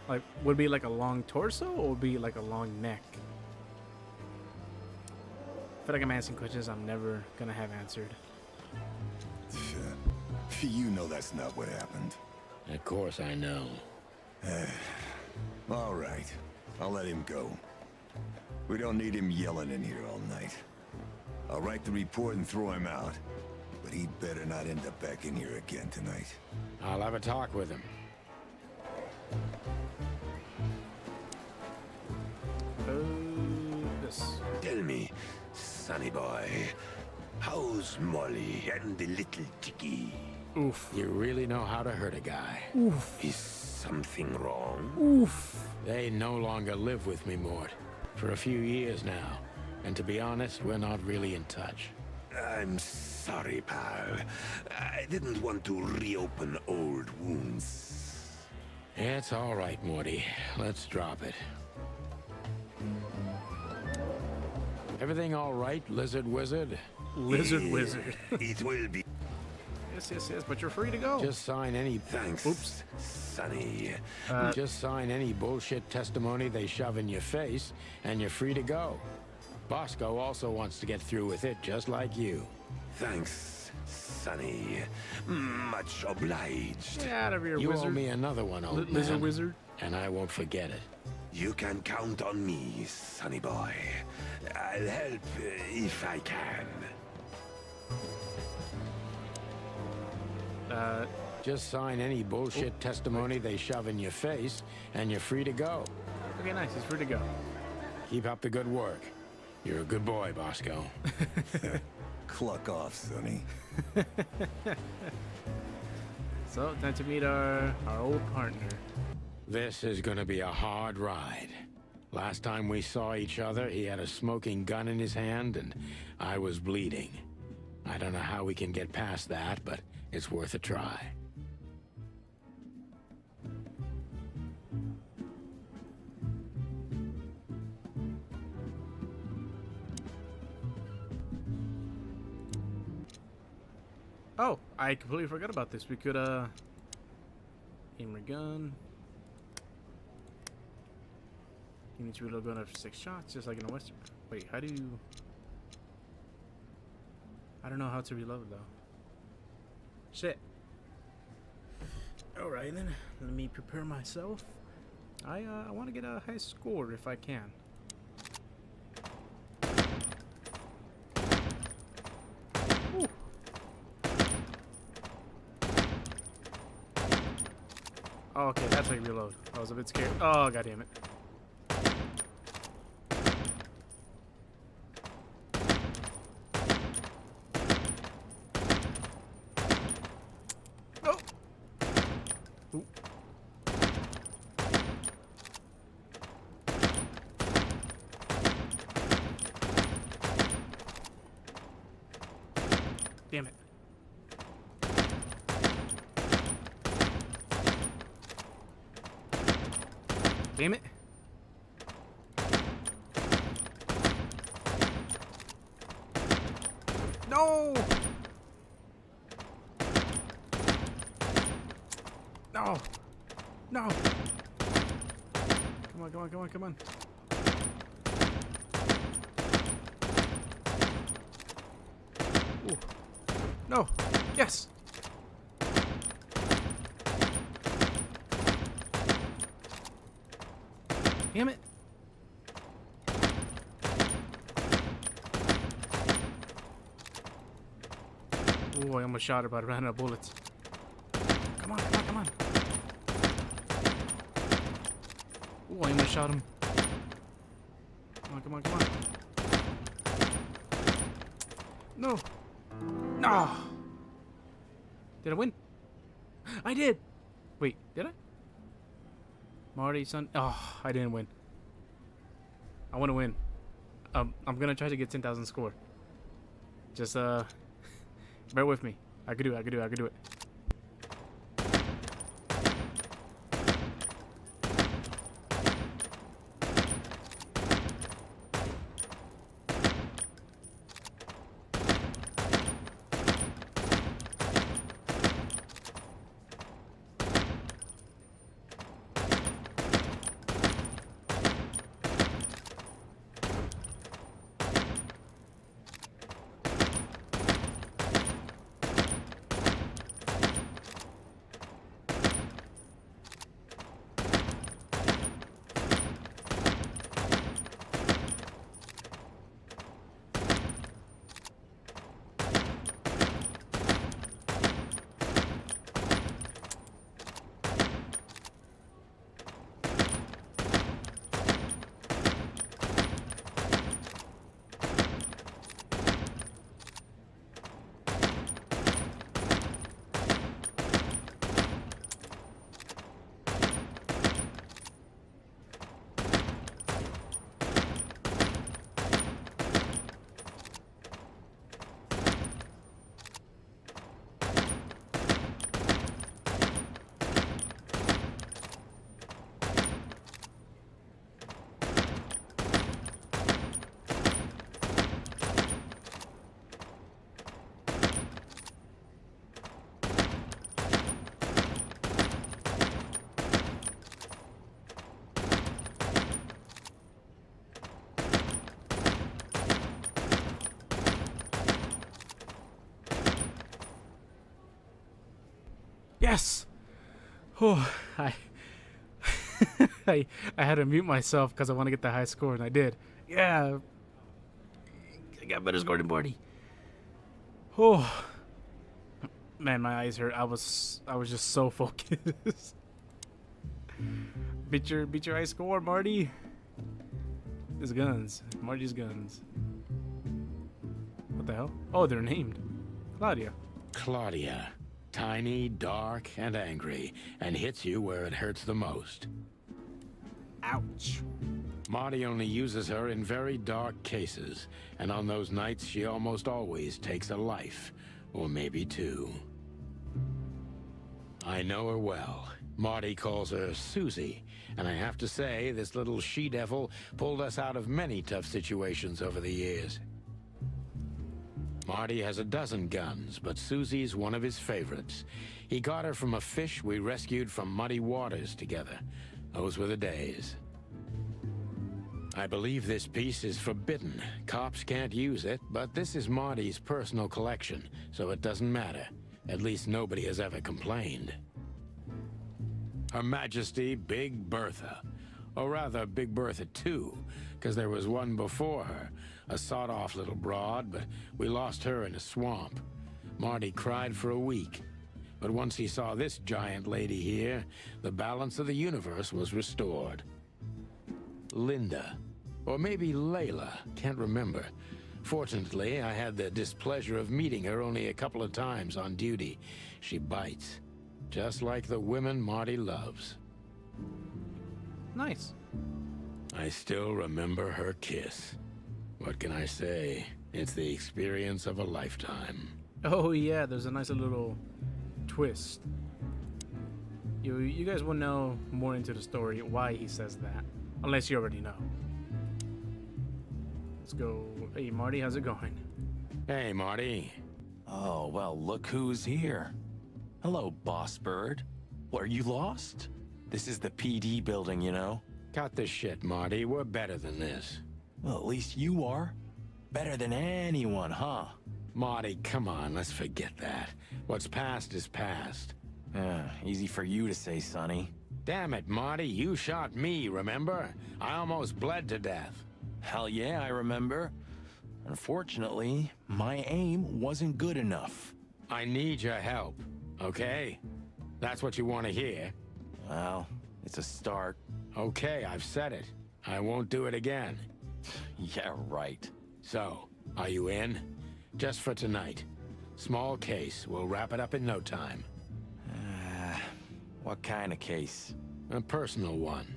Like, would it be like a long torso, or would it be like a long neck? I feel like I'm asking questions I'm never gonna have answered. You know that's not what happened. Of course I know. All right. I'll let him go. We don't need him yelling in here all night. I'll write the report and throw him out. But he'd better not end up back in here again tonight. I'll have a talk with him. This. Tell me, sonny boy, how's Molly and the little chickie? Oof. You really know how to hurt a guy. Oof. Is something wrong? Oof. They no longer live with me, Mort. For a few years now. And to be honest, we're not really in touch. I'm sorry, pal. I didn't want to reopen old wounds. It's all right, Morty. Let's drop it. Everything all right, Lizard Wizard? Lizard Wizard. It will be. Yes, but you're free to go. Just sign any... Thanks, Oops. Sonny. Just sign any bullshit testimony they shove in your face, and you're free to go. Bosco also wants to get through with it, just like you. Thanks, Sonny. Much obliged. Get out of here, You wizard. owe me another one, old Lizard man, Wizard. and I won't forget it. You can count on me, Sonny boy. I'll help if I can. Just sign any bullshit testimony they shove in your face, and you're free to go. Okay, nice. He's free to go. Keep up the good work. You're a good boy, Bosco. Cluck off, Sonny. So, time to meet our old partner. This is gonna be a hard ride. Last time we saw each other, he had a smoking gun in his hand, and I was bleeding. I don't know how we can get past that, but it's worth a try. Oh, I completely forgot about this. We could, aim our gun. You need to reload gun after 6 shots, just like in a Western. Wait, how do you... I don't know how to reload, though. Shit. Alright, then. Let me prepare myself. I want to get a high score if I can. Ooh. Oh, okay, that's how you reload. I was a bit scared. Oh, god damn it. Oh. Ooh. Damn it. Damn it. No! No! No! Come on, come on, come on, come on. Ooh. No! Yes! Damn it! Ooh, I almost shot her, but I ran out of bullets. Come on, come on, come on. Ooh, I almost shot him. Come on, come on, come on. No! No! Did I win? I did! Wait, did I? Marty, son. Oh, I didn't win. I want to win. I'm gonna try to get 10,000 score. Just bear with me. I could do it. I could do it. I could do it. Yes! Oh, I had to mute myself because I want to get the high score, and I did. Yeah! I got better score than Barty. Oh. Man, my eyes hurt. I was just so focused. beat your high score, Marty. His guns. Marty's guns. What the hell? Oh, they're named. Claudia. Claudia. Tiny, dark, and angry, and hits you where it hurts the most. Ouch. Marty only uses her in very dark cases, and on those nights she almost always takes a life, or maybe two. I know her well. Marty calls her Susie, and I have to say, this little she-devil pulled us out of many tough situations over the years. Marty has a dozen guns, but Susie's one of his favorites. He got her from a fish we rescued from muddy waters together. Those were the days. I believe this piece is forbidden. Cops can't use it, but this is Marty's personal collection, so it doesn't matter. At least nobody has ever complained. Her Majesty Big Bertha. Or rather, Big Bertha 2, because there was one before her. A sawed-off little broad, but we lost her in a swamp. Marty cried for a week. But once he saw this giant lady here, the balance of the universe was restored. Linda. Or maybe Layla, can't remember. Fortunately, I had the displeasure of meeting her only a couple of times on duty. She bites. Just like the women Marty loves. Nice. I still remember her kiss. What can I say? It's the experience of a lifetime. Oh yeah, there's a nice little twist. You guys will know more into the story why he says that. Unless you already know. Let's go. Hey Marty, how's it going? Hey Marty. Oh, well, look who's here. Hello, Boss Bird. What, are you lost? This is the PD building, you know? Cut the shit, Marty. We're better than this. Well, at least you are. Better than anyone, huh? Marty, come on, let's forget that. What's past is past. Easy for you to say, Sonny. Damn it, Marty, you shot me, remember? I almost bled to death. Hell yeah, I remember. Unfortunately, my aim wasn't good enough. I need your help, okay? That's what you want to hear. Well, it's a start. Okay, I've said it. I won't do it again. Yeah, right. So, are you in? Just for tonight. Small case. We'll wrap it up in no time. What kind of case? A personal one.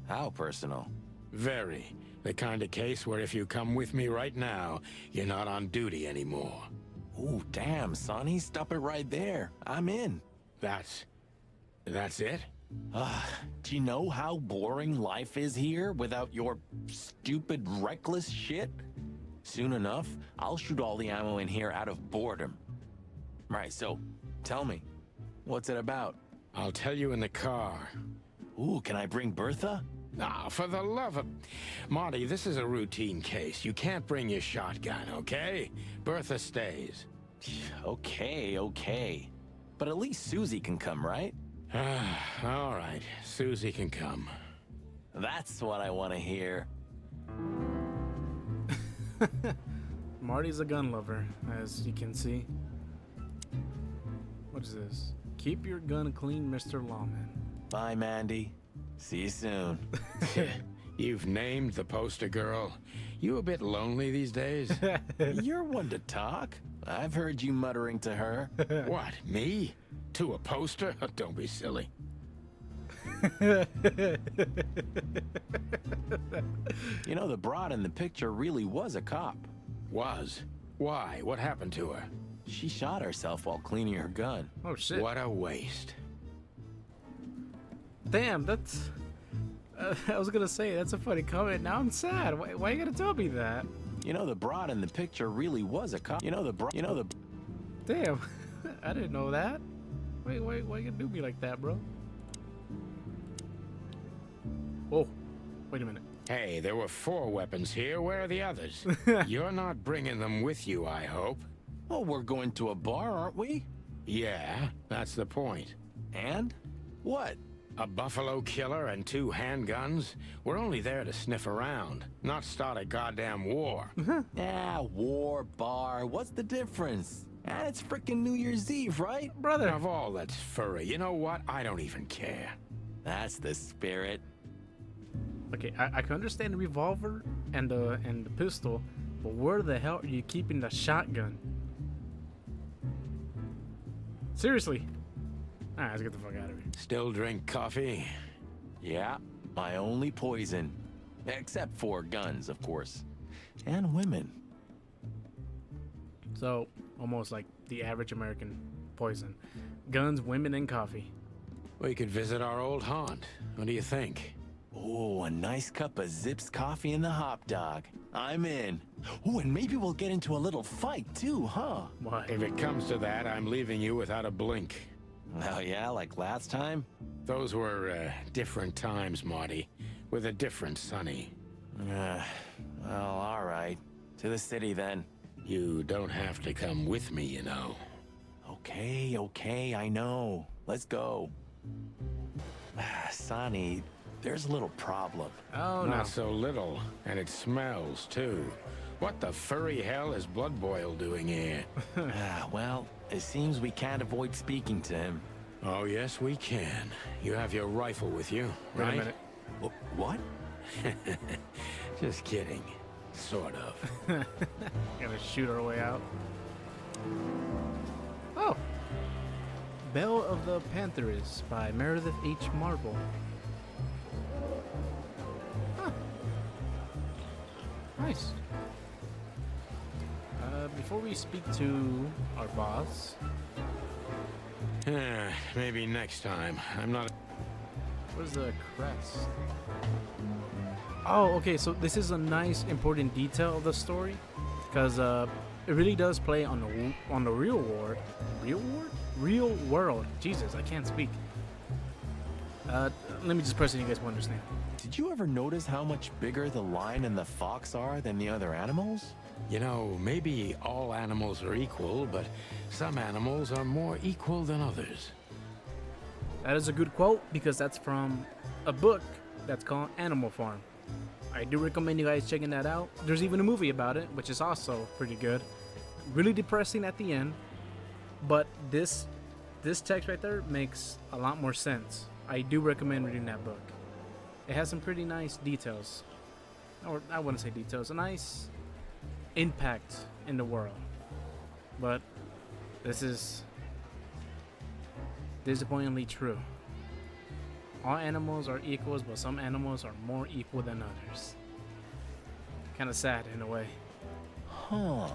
How personal? Very. The kind of case where if you come with me right now, you're not on duty anymore. Ooh, damn, Sonny. Stop it right there. I'm in. That's it? Do you know how boring life is here without your stupid, reckless shit? Soon enough, I'll shoot all the ammo in here out of boredom. Right, so, tell me, what's it about? I'll tell you in the car. Ooh, can I bring Bertha? Ah, for the love of... Marty, this is a routine case. You can't bring your shotgun, okay? Bertha stays. Okay. But at least Susie can come, right? All right, Susie can come. That's what I want to hear. Marty's a gun lover, as you can see. What is this? Keep your gun clean, Mr. Lawman. Bye, Mandy. See you soon. You've named the poster girl. You a bit lonely these days? You're one to talk. I've heard you muttering to her. What, me? To a poster? Don't be silly. You know, the broad in the picture really was a cop. Was? Why? What happened to her? She shot herself while cleaning her gun. Oh, shit. What a waste. Damn, that's... I was gonna say, that's a funny comment. Now I'm sad. Why you gotta tell me that? You know, the broad in the picture really was a cop. Damn, I didn't know that. Why you gonna do me like that, bro? Oh, wait a minute. Hey, there were 4 weapons here. Where are the others? You're not bringing them with you, I hope. Well, we're going to a bar, aren't we? Yeah, that's the point. And? What? A buffalo killer and 2 handguns? We're only there to sniff around, not start a goddamn war. Yeah, war, bar, what's the difference? And it's frickin' New Year's Eve, right? Brother. Of all that's furry, you know what? I don't even care. That's the spirit. Okay, I can understand the revolver and the pistol, but where the hell are you keeping the shotgun? Seriously. Alright, let's get the fuck out of here. Still drink coffee? Yeah, my only poison. Except for guns, of course. And women. So, almost like the average American poison. Guns, women, and coffee. We could visit our old haunt. What do you think? Oh, a nice cup of Zips coffee and the hop dog. I'm in. Oh, and maybe we'll get into a little fight too, huh? What? If it comes to that, I'm leaving you without a blink. Oh yeah, like last time? Those were, different times, Marty. With a different Sonny. Well, all right. To the city, then. You don't have to come with me, you know. Okay, I know. Let's go. Sonny, there's a little problem. Oh, no. Not so little. And it smells, too. What the furry hell is Blood Boil doing here? Well, it seems we can't avoid speaking to him. Oh, yes, we can. You have your rifle with you, right? Wait a minute. What? Just kidding. Sort of. Gonna shoot our way out. Oh! Bell of the Panthers by Meredith H. Marble. Huh. Nice. Before we speak to our boss... Maybe next time. I'm not... Where's the crest? Oh, okay, so this is a nice, important detail of the story. Because it really does play on the real world. Real world. Jesus, I can't speak. Let me just press it, you guys will understand. Did you ever notice how much bigger the lion and the fox are than the other animals? You know, maybe all animals are equal, but some animals are more equal than others. That is a good quote because that's from a book that's called Animal Farm. I do recommend you guys checking that out. There's even a movie about it, which is also pretty good. Really depressing at the end, but this text right there makes a lot more sense. I do recommend reading that book. It has some pretty nice details. Or I wouldn't say details, a nice impact in the world. But this is disappointingly true. All animals are equals, but some animals are more equal than others. Kind of sad in a way. Huh.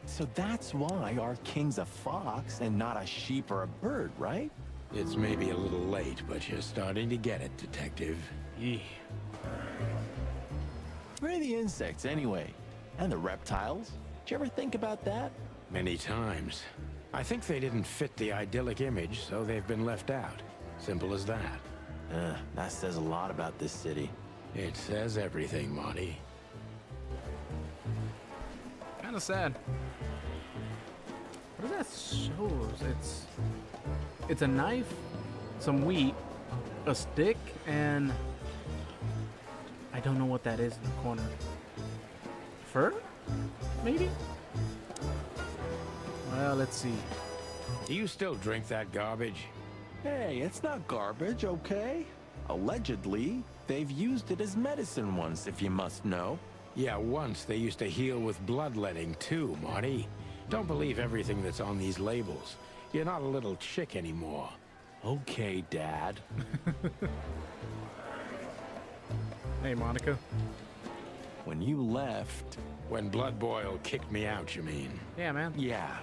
So that's why our king's a fox and not a sheep or a bird, right? It's maybe a little late, but you're starting to get it, Detective. Yeah. Where are the insects, anyway? And the reptiles? Did you ever think about that? Many times. I think they didn't fit the idyllic image, so they've been left out. Simple as that. That says a lot about this city. It says everything, Monty. Kind of sad. What does that show? It's a knife, some wheat, a stick, and I don't know what that is in the corner. Fur? Maybe? Well, let's see. Do you still drink that garbage? Hey, it's not garbage, okay? Allegedly, they've used it as medicine once, if you must know. Yeah, once they used to heal with bloodletting too, Marty. Don't believe everything that's on these labels. You're not a little chick anymore. Okay, Dad. Hey, Monica. When you left... When Blood Boil kicked me out, you mean? Yeah, man. Yeah.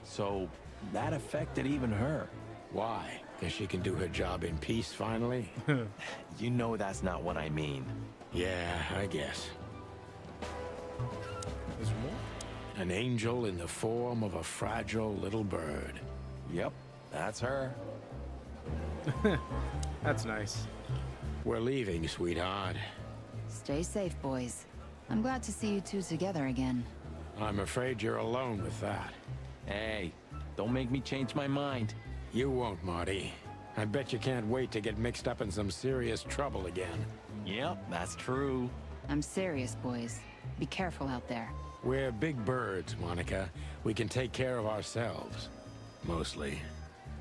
So, that affected even her. Why? Because she can do her job in peace, finally? You know that's not what I mean. Yeah, I guess. There's more? An angel in the form of a fragile little bird. Yep, that's her. That's nice. We're leaving, sweetheart. Stay safe, boys. I'm glad to see you two together again. I'm afraid you're alone with that. Hey, don't make me change my mind. You won't, Marty. I bet you can't wait to get mixed up in some serious trouble again. Yep, that's true. I'm serious, boys. Be careful out there. We're big birds, Monica. We can take care of ourselves. Mostly.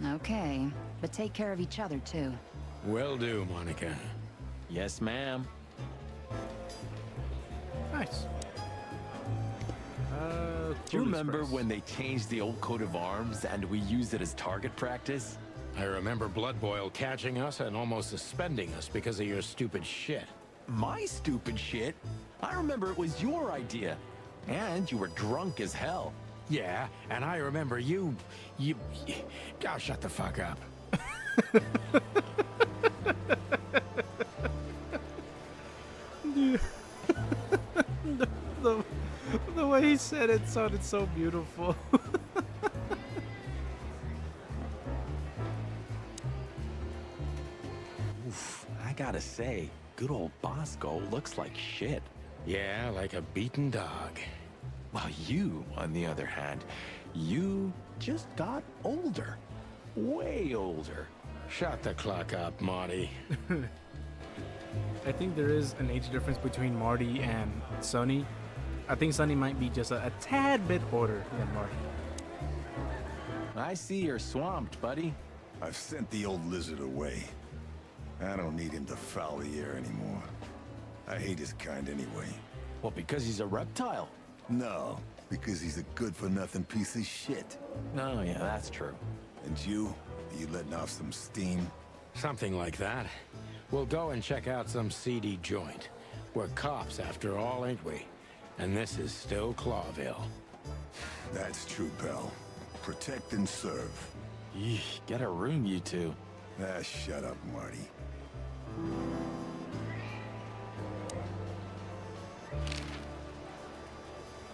Okay, but take care of each other, too. Will do, Monica. Yes, ma'am. Nice. Do you remember when they changed the old coat of arms and we used it as target practice? I remember Blood Boil catching us and almost suspending us because of your stupid shit. My stupid shit? I remember it was your idea. And you were drunk as hell. Yeah, and I remember you... Oh, shut the fuck up. The way he said it sounded so beautiful. Oof, I gotta say, good old Bosco looks like shit. Yeah, like a beaten dog. Well, you, on the other hand, you just got older. Way older. Shut the clock up, Marty. I think there is an age difference between Marty and Sonny. I think Sonny might be just a tad bit older than Marty. I see you're swamped, buddy. I've sent the old lizard away. I don't need him to foul the air anymore. I hate his kind anyway. Well, because he's a reptile. No, because he's a good-for-nothing piece of shit. Oh, yeah, that's true. And you? Are you letting off some steam? Something like that. We'll go and check out some seedy joint. We're cops after all, ain't we? And this is still Clawville. That's true, pal. Protect and serve. Yeesh, get a room, you two. Ah, shut up, Marty.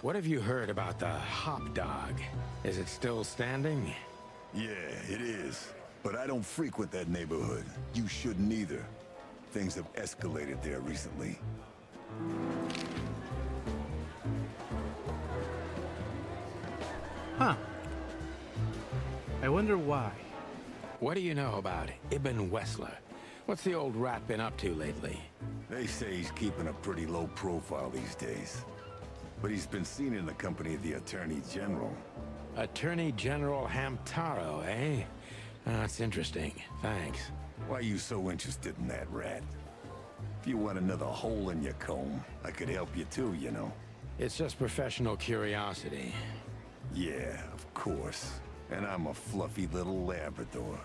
What have you heard about the Hop Dog? Is it still standing? Yeah, it is. But I don't frequent that neighborhood. You shouldn't either. Things have escalated there recently. Huh. I wonder why. What do you know about Ibn Wessler? What's the old rat been up to lately? They say he's keeping a pretty low profile these days. But he's been seen in the company of the Attorney General. Attorney General Hamtaro, eh? That's interesting. Thanks. Why are you so interested in that rat? If you want another hole in your comb, I could help you too, you know. It's just professional curiosity. Yeah, of course. And I'm a fluffy little Labrador.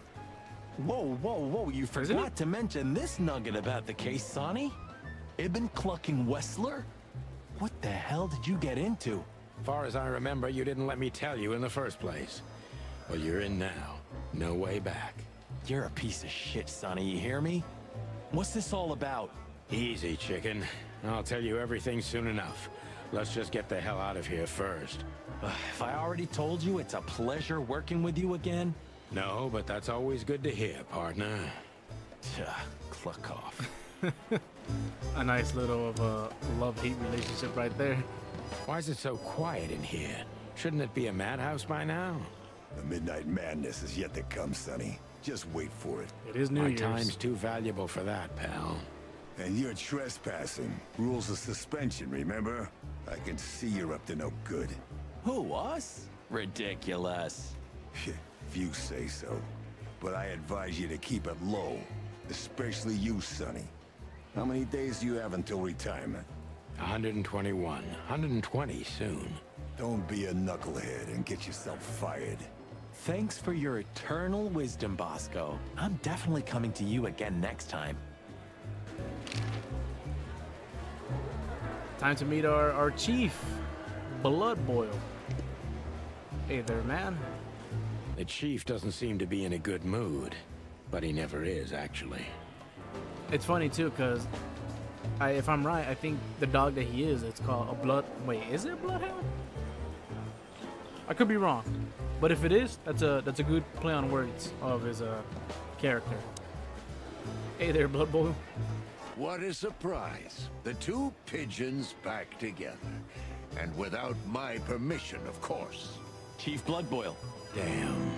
Whoa, whoa, whoa, you forgot to mention this nugget about the case, Sonny. Ibn Cluckin Wessler? What the hell did you get into? Far as I remember, you didn't let me tell you in the first place. Well, you're in now. No way back. You're a piece of shit, Sonny, you hear me? What's this all about? Easy, chicken. I'll tell you everything soon enough. Let's just get the hell out of here first. If I already told you it's a pleasure working with you again? No, but that's always good to hear, partner. Cluck off. A nice little of a love-hate relationship right there. Why is it so quiet in here? Shouldn't it be a madhouse by now? The midnight madness is yet to come, Sonny. Just wait for it. It is New My Year's. time's too valuable for that, pal. And you're trespassing. Rules of suspension, remember? I can see you're up to no good. Who, us? Ridiculous. If you say so. But I advise you to keep it low. Especially you, Sonny. How many days do you have until retirement? 121. 120 soon. Don't be a knucklehead and get yourself fired. Thanks for your eternal wisdom, Bosco. I'm definitely coming to you again next time. Time to meet our chief, Blood Boil. Hey there, man. The chief doesn't seem to be in a good mood. But he never is, actually. It's funny, too, because if I'm right, I think the dog that he is, it's called a blood... Wait, is it a bloodhound? I could be wrong. But if it is, that's a good play on words of his character. Hey there, Blood Boil. What a surprise. The two pigeons back together. And without my permission, of course. Chief Bloodboil. Damn.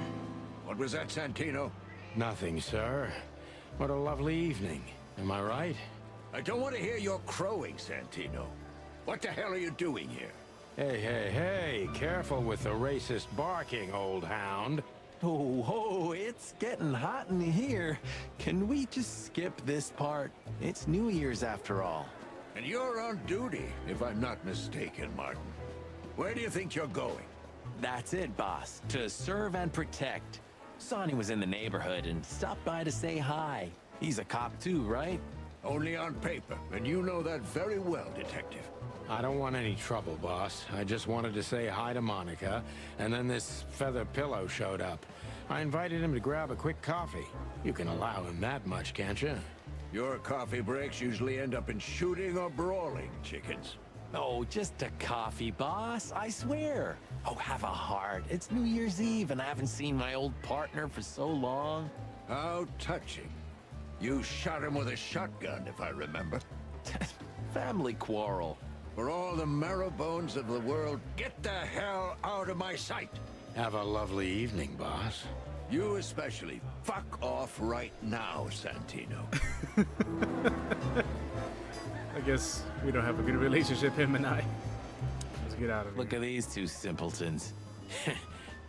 What was that, Santino? Nothing, sir. What a lovely evening. Am I right? I don't want to hear your crowing, Santino. What the hell are you doing here? Hey, hey, hey, careful with the racist barking, old hound. Oh, it's getting hot in here. Can we just skip this part? It's New Year's after all. And you're on duty, if I'm not mistaken, Martin. Where do you think you're going? That's it, boss. To serve and protect. Sonny was in the neighborhood and stopped by to say hi. He's a cop too, right? Only on paper, and you know that very well, Detective. I don't want any trouble, boss. I just wanted to say hi to Monica, and then this feather pillow showed up. I invited him to grab a quick coffee. You can allow him that much, can't you? Your coffee breaks usually end up in shooting or brawling, chickens. Oh, just a coffee, boss. I swear. Oh, have a heart. It's New Year's Eve, and I haven't seen my old partner for so long. How touching. You shot him with a shotgun, if I remember. Family quarrel. For all the marrow bones of the world, get the hell out of my sight! Have a lovely evening, boss. You especially. Fuck off right now, Santino. I guess we don't have a good relationship, him and I. Let's get out of here. Look at these two simpletons.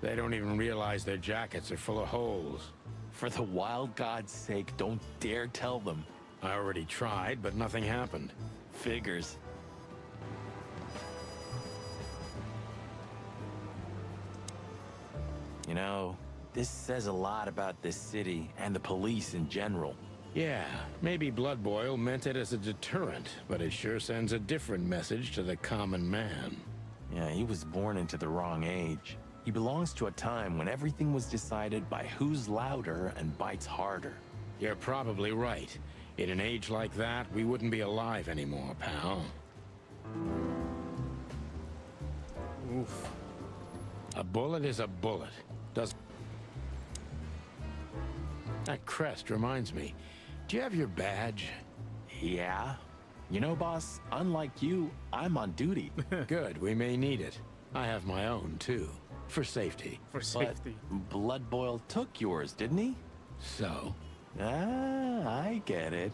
They don't even realize their jackets are full of holes. For the wild God's sake, don't dare tell them. I already tried, but nothing happened. Figures. You know, this says a lot about this city and the police in general. Yeah, maybe Blood Boil meant it as a deterrent, but it sure sends a different message to the common man. Yeah, he was born into the wrong age. He belongs to a time when everything was decided by who's louder and bites harder. You're probably right. In an age like that, we wouldn't be alive anymore, pal. Oof. A bullet is a bullet. That crest reminds me. Do you have your badge? Yeah. You know, boss, unlike you, I'm on duty. Good, we may need it. I have my own, too. For safety. For safety. But Blood Boil took yours, didn't he? So? Ah, I get it.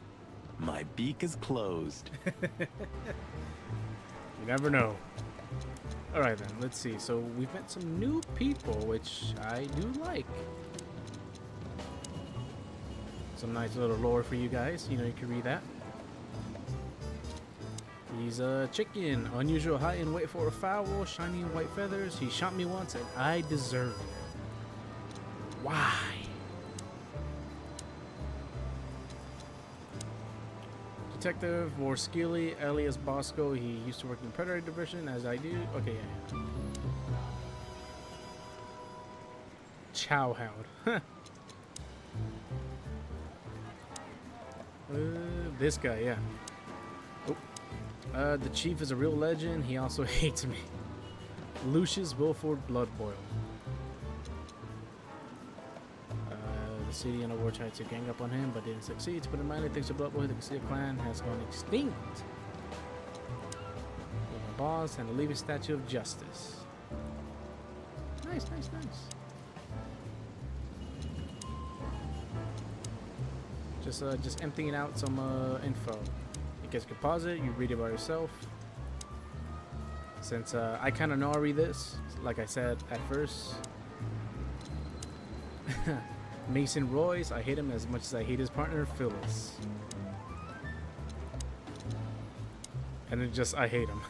My beak is closed. You never know. Alright then, let's see. So we've met some new people, which I do like. Some nice little lore for you guys. You know, you can read that. He's a chicken. Unusual height and weight for a fowl. Shiny white feathers. He shot me once and I deserve it. Why? Detective Vorskili, alias Bosco. He used to work in the Predator Division, as I do. Okay, yeah. Chowhound. This guy, yeah. Oh. The chief is a real legend. He also hates me. Lucius Wilford Bloodboil. The city and the war tried to gang up on him, but didn't succeed. To put in mind, he thinks the Bloodboil, the Castillo clan, has gone extinct. With a boss and a living statue of justice. Nice, nice, nice. Just emptying out some info. You guys can pause it. You read it by yourself. Since I kind of know I read this, like I said at first. Mason Royce, I hate him as much as I hate his partner, Phyllis. And then just, I hate him.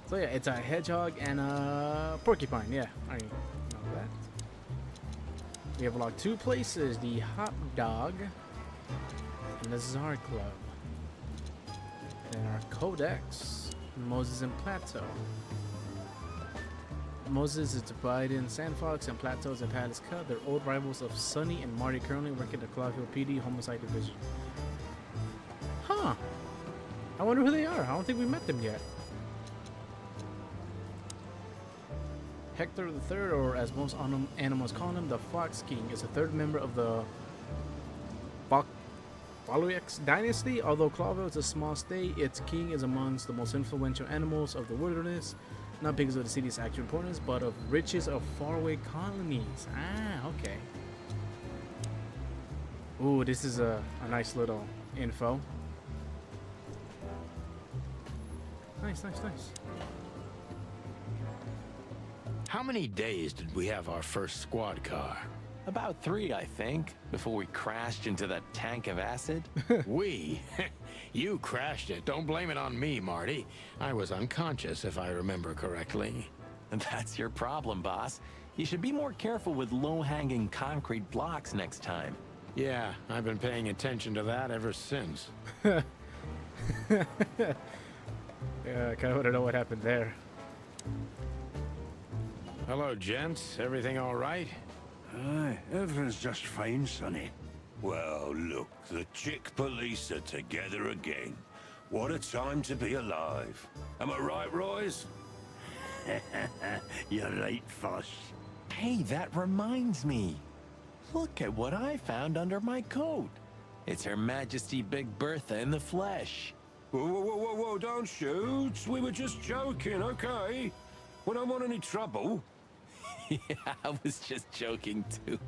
So yeah, it's a hedgehog and a porcupine. Yeah, I know that. We have locked 2 places, the Hot Dog and the Czar Club. And our Codex, Moses and Plateau. Moses is divided in Sandfox and Plateaus and Palace Cut. They're old rivals of Sonny and Marty currently work at the Clarkville PD Homicide Division. Huh. I wonder who they are. I don't think we met them yet. Hector III, or as most animals call him, the Fox King, is a 3rd member of the Valuex dynasty. Although Clawville is a small state, its king is amongst the most influential animals of the wilderness, not because of the city's actual importance, but of riches of faraway colonies. Ah, okay. Ooh, this is a nice little info. Nice, nice, nice. How many days did we have our first squad car? About 3, I think, before we crashed into that tank of acid. We? You crashed it. Don't blame it on me, Marty. I was unconscious, if I remember correctly. And that's your problem, boss. You should be more careful with low-hanging concrete blocks next time. Yeah, I've been paying attention to that ever since. Yeah, I kind of want to know what happened there. Hello, gents. Everything all right? Aye, everything's just fine, Sonny. Well, look, the chick police are together again. What a time to be alive. Am I right, Royce? You're right, Foss. Hey, that reminds me. Look at what I found under my coat. It's Her Majesty Big Bertha in the flesh. Whoa, whoa, whoa, whoa, whoa, don't shoot. We were just joking, okay? We don't want any trouble. Yeah, I was just joking too.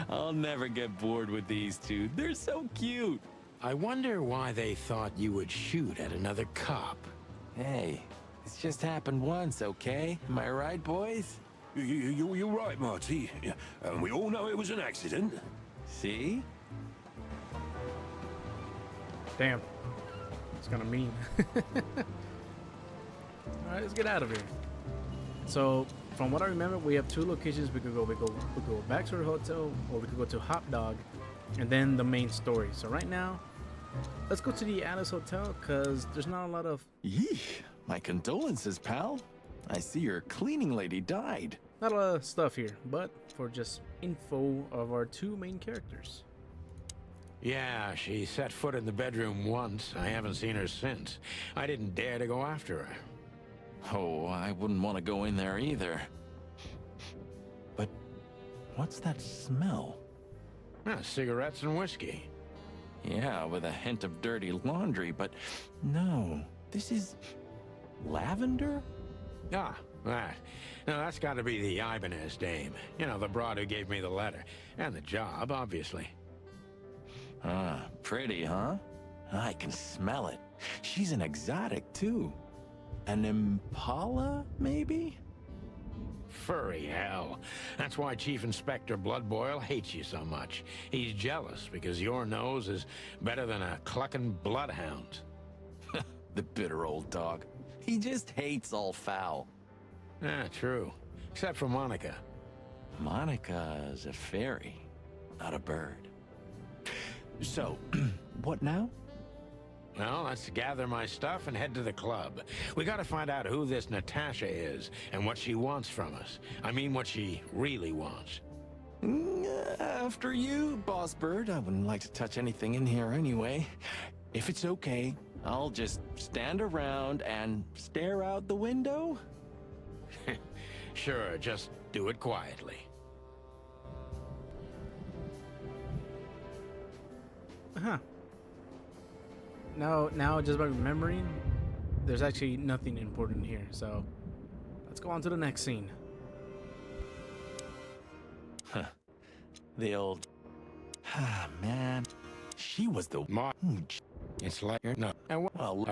I'll never get bored with these two. They're so cute. I wonder why they thought you would shoot at another cop. Hey, it's just happened once, okay? Am I right, boys? You're right, Marty. And we all know it was an accident. See? Damn. It's kind of mean. Alright, let's get out of here. So, from what I remember, we have 2 locations we could go. We could go back to the hotel, or we could go to Hot Dog, and then the main story. So right now, let's go to the Alice Hotel, because there's not a lot of... Yeesh. My condolences, pal. I see your cleaning lady died. Not a lot of stuff here, but for just info of our 2 main characters. Yeah, she set foot in the bedroom once. I haven't seen her since. I didn't dare to go after her. Oh, I wouldn't want to go in there either. But what's that smell? Cigarettes and whiskey. Yeah, with a hint of dirty laundry, but no. This is lavender? Ah, that. Now, that's got to be the Ibanez dame. You know, the broad who gave me the letter. And the job, obviously. Ah, pretty, huh? I can smell it. She's an exotic, too. An impala, maybe? Furry hell. That's why Chief Inspector Bloodboil hates you so much. He's jealous because your nose is better than a clucking bloodhound. The bitter old dog. He just hates all foul. Ah, true. Except for Monica. Monica's a fairy, not a bird. So, what now? Well, let's gather my stuff and head to the club. We gotta find out who this Natasha is and what she wants from us. I mean, what she really wants. After you, Boss Bird. I wouldn't like to touch anything in here anyway. If it's okay, I'll just stand around and stare out the window. Sure, just do it quietly. Huh. Now, just by remembering, there's actually nothing important here. So, let's go on to the next scene. Huh. The old... Ah, man. She was the... It's like you're not... Well,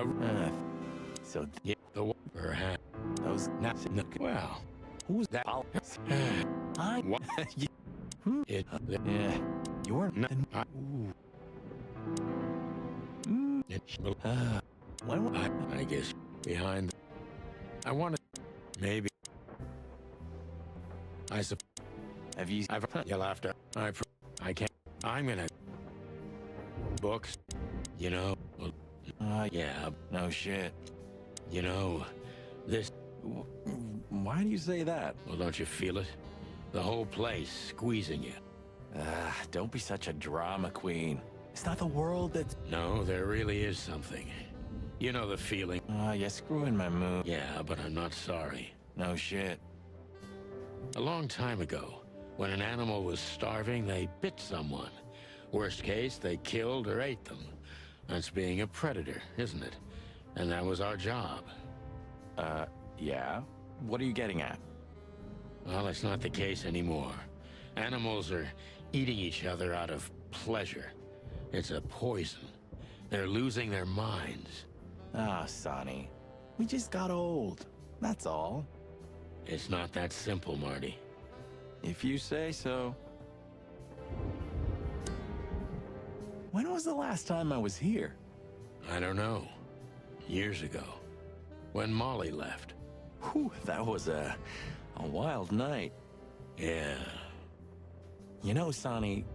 so... Yeah, the... Her hand. Those... Well... Who's that? I... What? Yeah. You're nothing... Ooh. I guess behind. I want to. Maybe. I suppose. Have you? You'll have to. I can't. I'm gonna. Books. You know. Yeah. No shit. You know. This. Why do you say that? Well, don't you feel it? The whole place squeezing you. Don't be such a drama queen. It's not the world that's... No, there really is something. You know the feeling. You're screwing my mood. Yeah, but I'm not sorry. No shit. A long time ago, when an animal was starving, they bit someone. Worst case, they killed or ate them. That's being a predator, isn't it? And that was our job. Yeah? What are you getting at? Well, it's not the case anymore. Animals are eating each other out of pleasure. It's a poison. They're losing their minds. Ah, Sonny. We just got old. That's all. It's not that simple, Marty. If you say so. When was the last time I was here? I don't know. Years ago. When Molly left. Whew, that was a wild night. Yeah. You know, Sonny,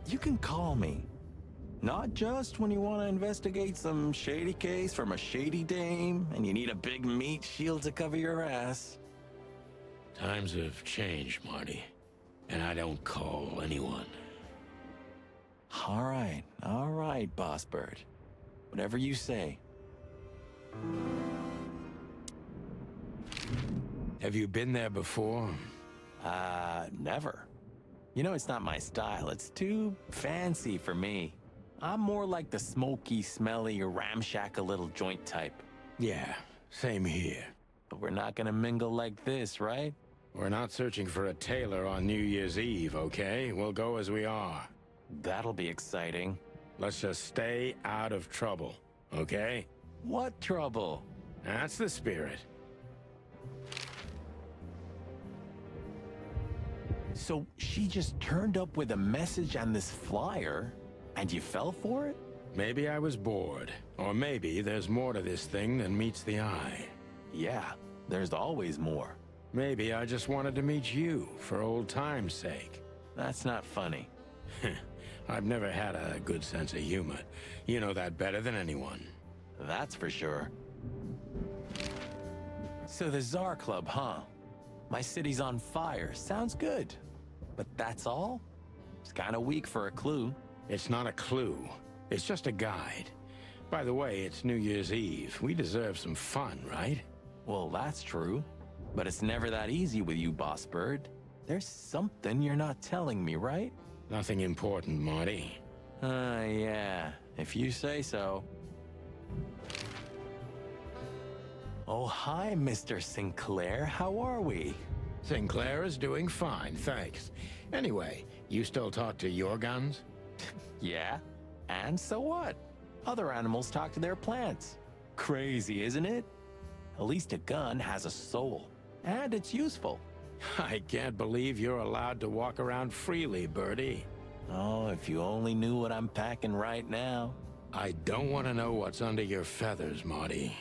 you can call me. Not just when you want to investigate some shady case from a shady dame and you need a big meat shield to cover your ass. Times have changed, Marty. And I don't call anyone. All right, Boss Bird. Whatever you say. Have you been there before? Never. You know, it's not my style. It's too fancy for me. I'm more like the smoky, smelly, ramshackle little joint type. Yeah, same here. But we're not gonna mingle like this, right? We're not searching for a tailor on New Year's Eve, okay? We'll go as we are. That'll be exciting. Let's just stay out of trouble, okay? What trouble? That's the spirit. So she just turned up with a message and this flyer, and you fell for it? Maybe I was bored. Or maybe there's more to this thing than meets the eye. Yeah, there's always more. Maybe I just wanted to meet you for old time's sake. That's not funny. I've never had a good sense of humor. You know that better than anyone. That's for sure. So the Tsar Club, huh? My city's on fire. Sounds good. But that's all? It's kind of weak for a clue. It's not a clue. It's just a guide. By the way, it's New Year's Eve. We deserve some fun, right? Well, that's true. But it's never that easy with you, Boss Bird. There's something you're not telling me, right? Nothing important, Marty. Yeah. If you say so. Oh, hi, Mr. Sinclair. How are we? Sinclair is doing fine, thanks. Anyway, you still talk to your guns? Yeah. And so what? Other animals talk to their plants. Crazy, isn't it? At least a gun has a soul. And it's useful. I can't believe you're allowed to walk around freely, Birdie. Oh, if you only knew what I'm packing right now. I don't want to know what's under your feathers, Marty.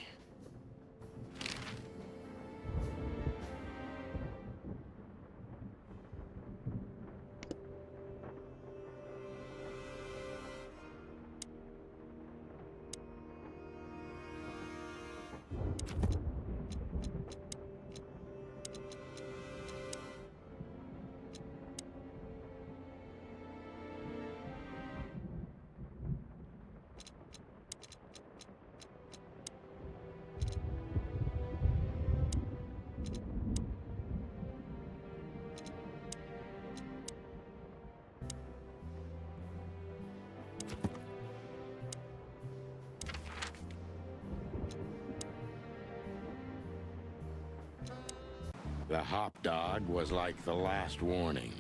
The hop dog was like the last warning.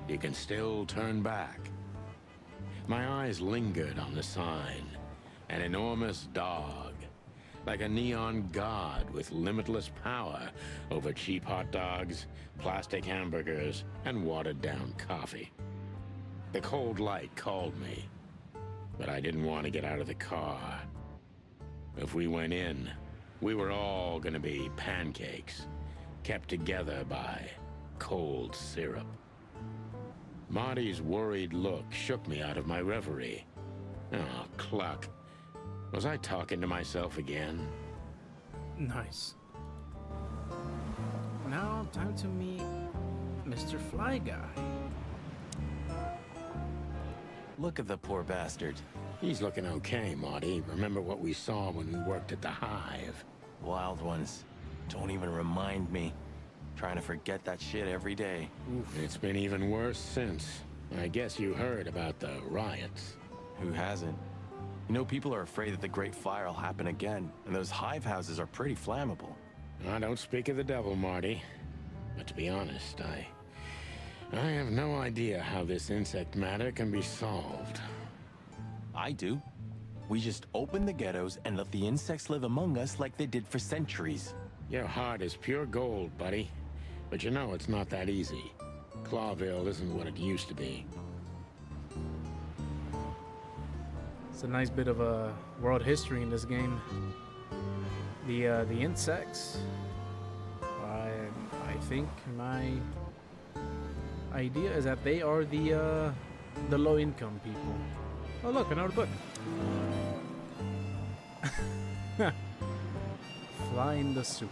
You can still turn back. My eyes lingered on the sign. An enormous dog. Like a neon god with limitless power over cheap hot dogs, plastic hamburgers, and watered-down coffee. The cold light called me, but I didn't want to get out of the car. If we went in, we were all gonna be pancakes, kept together by cold syrup. Marty's worried look shook me out of my reverie. Oh, Cluck. Was I talking to myself again? Nice. Now, time to meet Mr. Fly Guy. Look at the poor bastard. He's looking okay, Marty. Remember what we saw when we worked at the Hive? Wild ones. Don't even remind me. Trying to forget that shit every day. It's been even worse since. I guess you heard about the riots. Who hasn't? You know, people are afraid that the Great Fire will happen again, and those hive houses are pretty flammable. I don't speak of the devil, Marty. But to be honest, I have no idea how this insect matter can be solved. I do. We just open the ghettos and let the insects live among us like they did for centuries. Your heart is pure gold, buddy. But you know it's not that easy. Clawville isn't what it used to be. It's a nice bit of world history in this game. The insects. I think my idea is that they are the low-income people. Oh look, another book. Fly in the soup.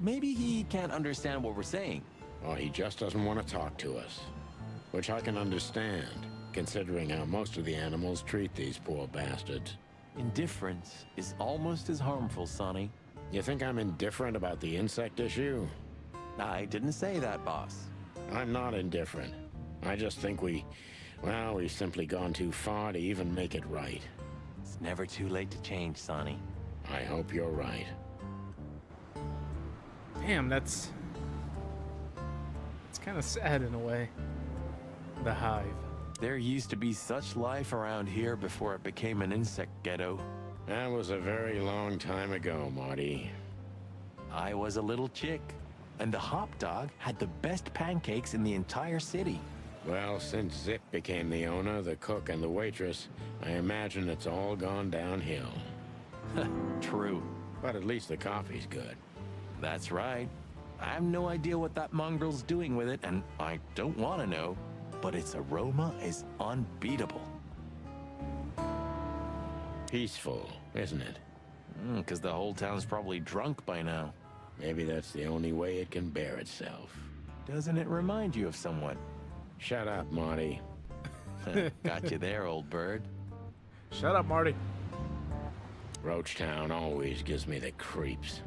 Maybe he can't understand what we're saying. Or he just doesn't want to talk to us. Which I can understand, considering how most of the animals treat these poor bastards. Indifference is almost as harmful, Sonny. You think I'm indifferent about the insect issue? I didn't say that, boss. I'm not indifferent. I just think we've simply gone too far to even make it right. It's never too late to change, Sonny. I hope you're right. Damn, it's kind of sad in a way. The hive. There used to be such life around here before it became an insect ghetto. That was a very long time ago, Marty. I was a little chick, and the hop dog had the best pancakes in the entire city. Well, since Zip became the owner, the cook, and the waitress, I imagine it's all gone downhill. True. But at least the coffee's good. That's right. I have no idea what that mongrel's doing with it, and I don't want to know, but its aroma is unbeatable. Peaceful, isn't it? Because the whole town's probably drunk by now. Maybe that's the only way it can bear itself. Doesn't it remind you of someone? Shut up, Marty. Got you there, old bird. Shut up, Marty. Roachtown always gives me the creeps.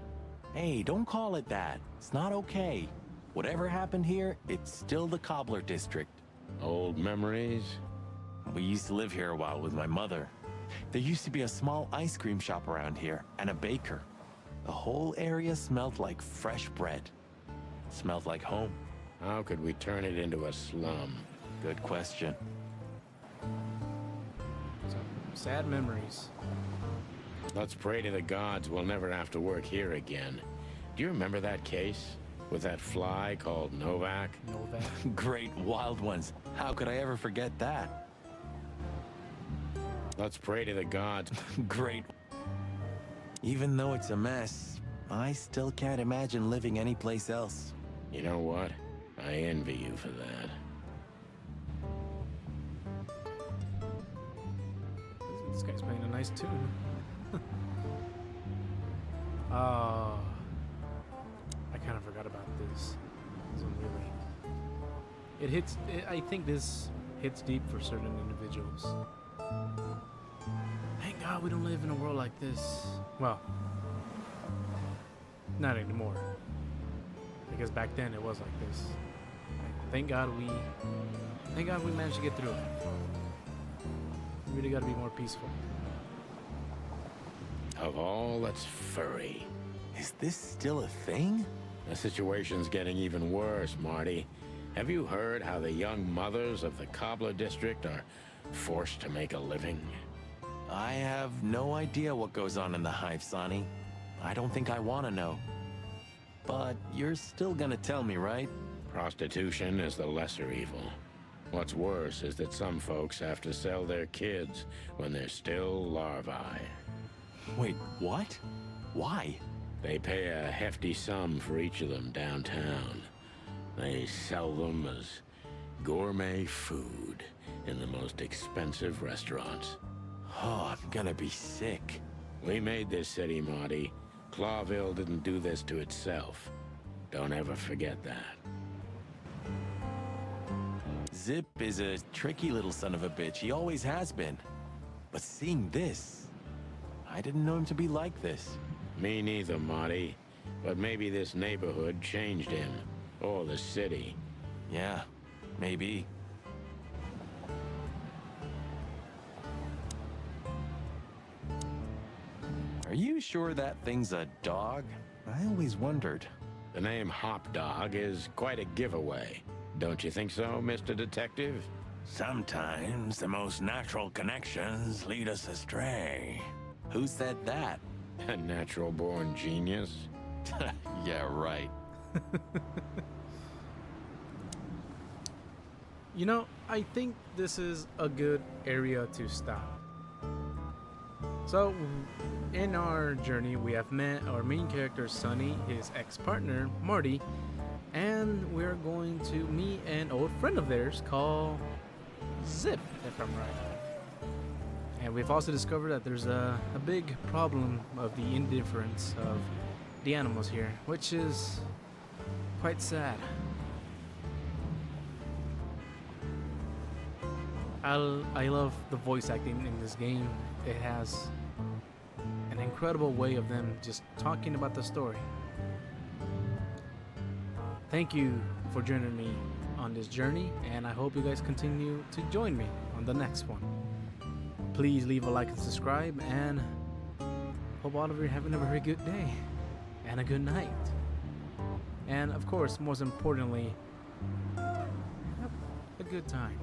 Hey, don't call it that. It's not okay. Whatever happened here, it's still the Cobbler District. Old memories? We used to live here a while with my mother. There used to be a small ice cream shop around here, and a baker. The whole area smelled like fresh bread. Smelled like home. How could we turn it into a slum? Good question. Some sad memories. Let's pray to the gods we'll never have to work here again. Do you remember that case? With that fly called Novak? Novak. Great wild ones. How could I ever forget that? Let's pray to the gods. Great. Even though it's a mess, I still can't imagine living anyplace else. You know what? I envy you for that. This guy's playing a nice tune. I kind of forgot about this. This one really. I think this hits deep for certain individuals. Thank God we don't live in a world like this. Well, not anymore. Because back then it was like this. Thank God we managed to get through it. We really gotta be more peaceful. Of all that's furry. Is this still a thing? The situation's getting even worse, Marty. Have you heard how the young mothers of the Cobbler District are forced to make a living? I have no idea what goes on in the hive, Sonny. I don't think I want to know. But you're still gonna tell me, right? Prostitution is the lesser evil. What's worse is that some folks have to sell their kids when they're still larvae. Wait, what? Why? They pay a hefty sum for each of them downtown. They sell them as gourmet food in the most expensive restaurants. Oh, I'm gonna be sick. We made this city, Marty. Clawville didn't do this to itself. Don't ever forget that. Zip is a tricky little son of a bitch. He always has been. But seeing this, I didn't know him to be like this. Me neither, Marty. But maybe this neighborhood changed him. Or the city. Yeah, maybe. Are you sure that thing's a dog? I always wondered. The name Hop Dog is quite a giveaway. Don't you think so, Mr. Detective? Sometimes the most natural connections lead us astray. Who said that? A natural-born genius. Yeah, right. You know, I think this is a good area to stop. So, in our journey, we have met our main character, Sonny, his ex-partner, Marty, and we're going to meet an old friend of theirs called Zip, if I'm right. And we've also discovered that there's a big problem of the indifference of the animals here, which is quite sad. I love the voice acting in this game. It has an incredible way of them just talking about the story. Thank you for joining me on this journey, and I hope you guys continue to join me on the next one. Please leave a like and subscribe, and hope all of you are having a very good day and a good night. And of course, most importantly, have a good time.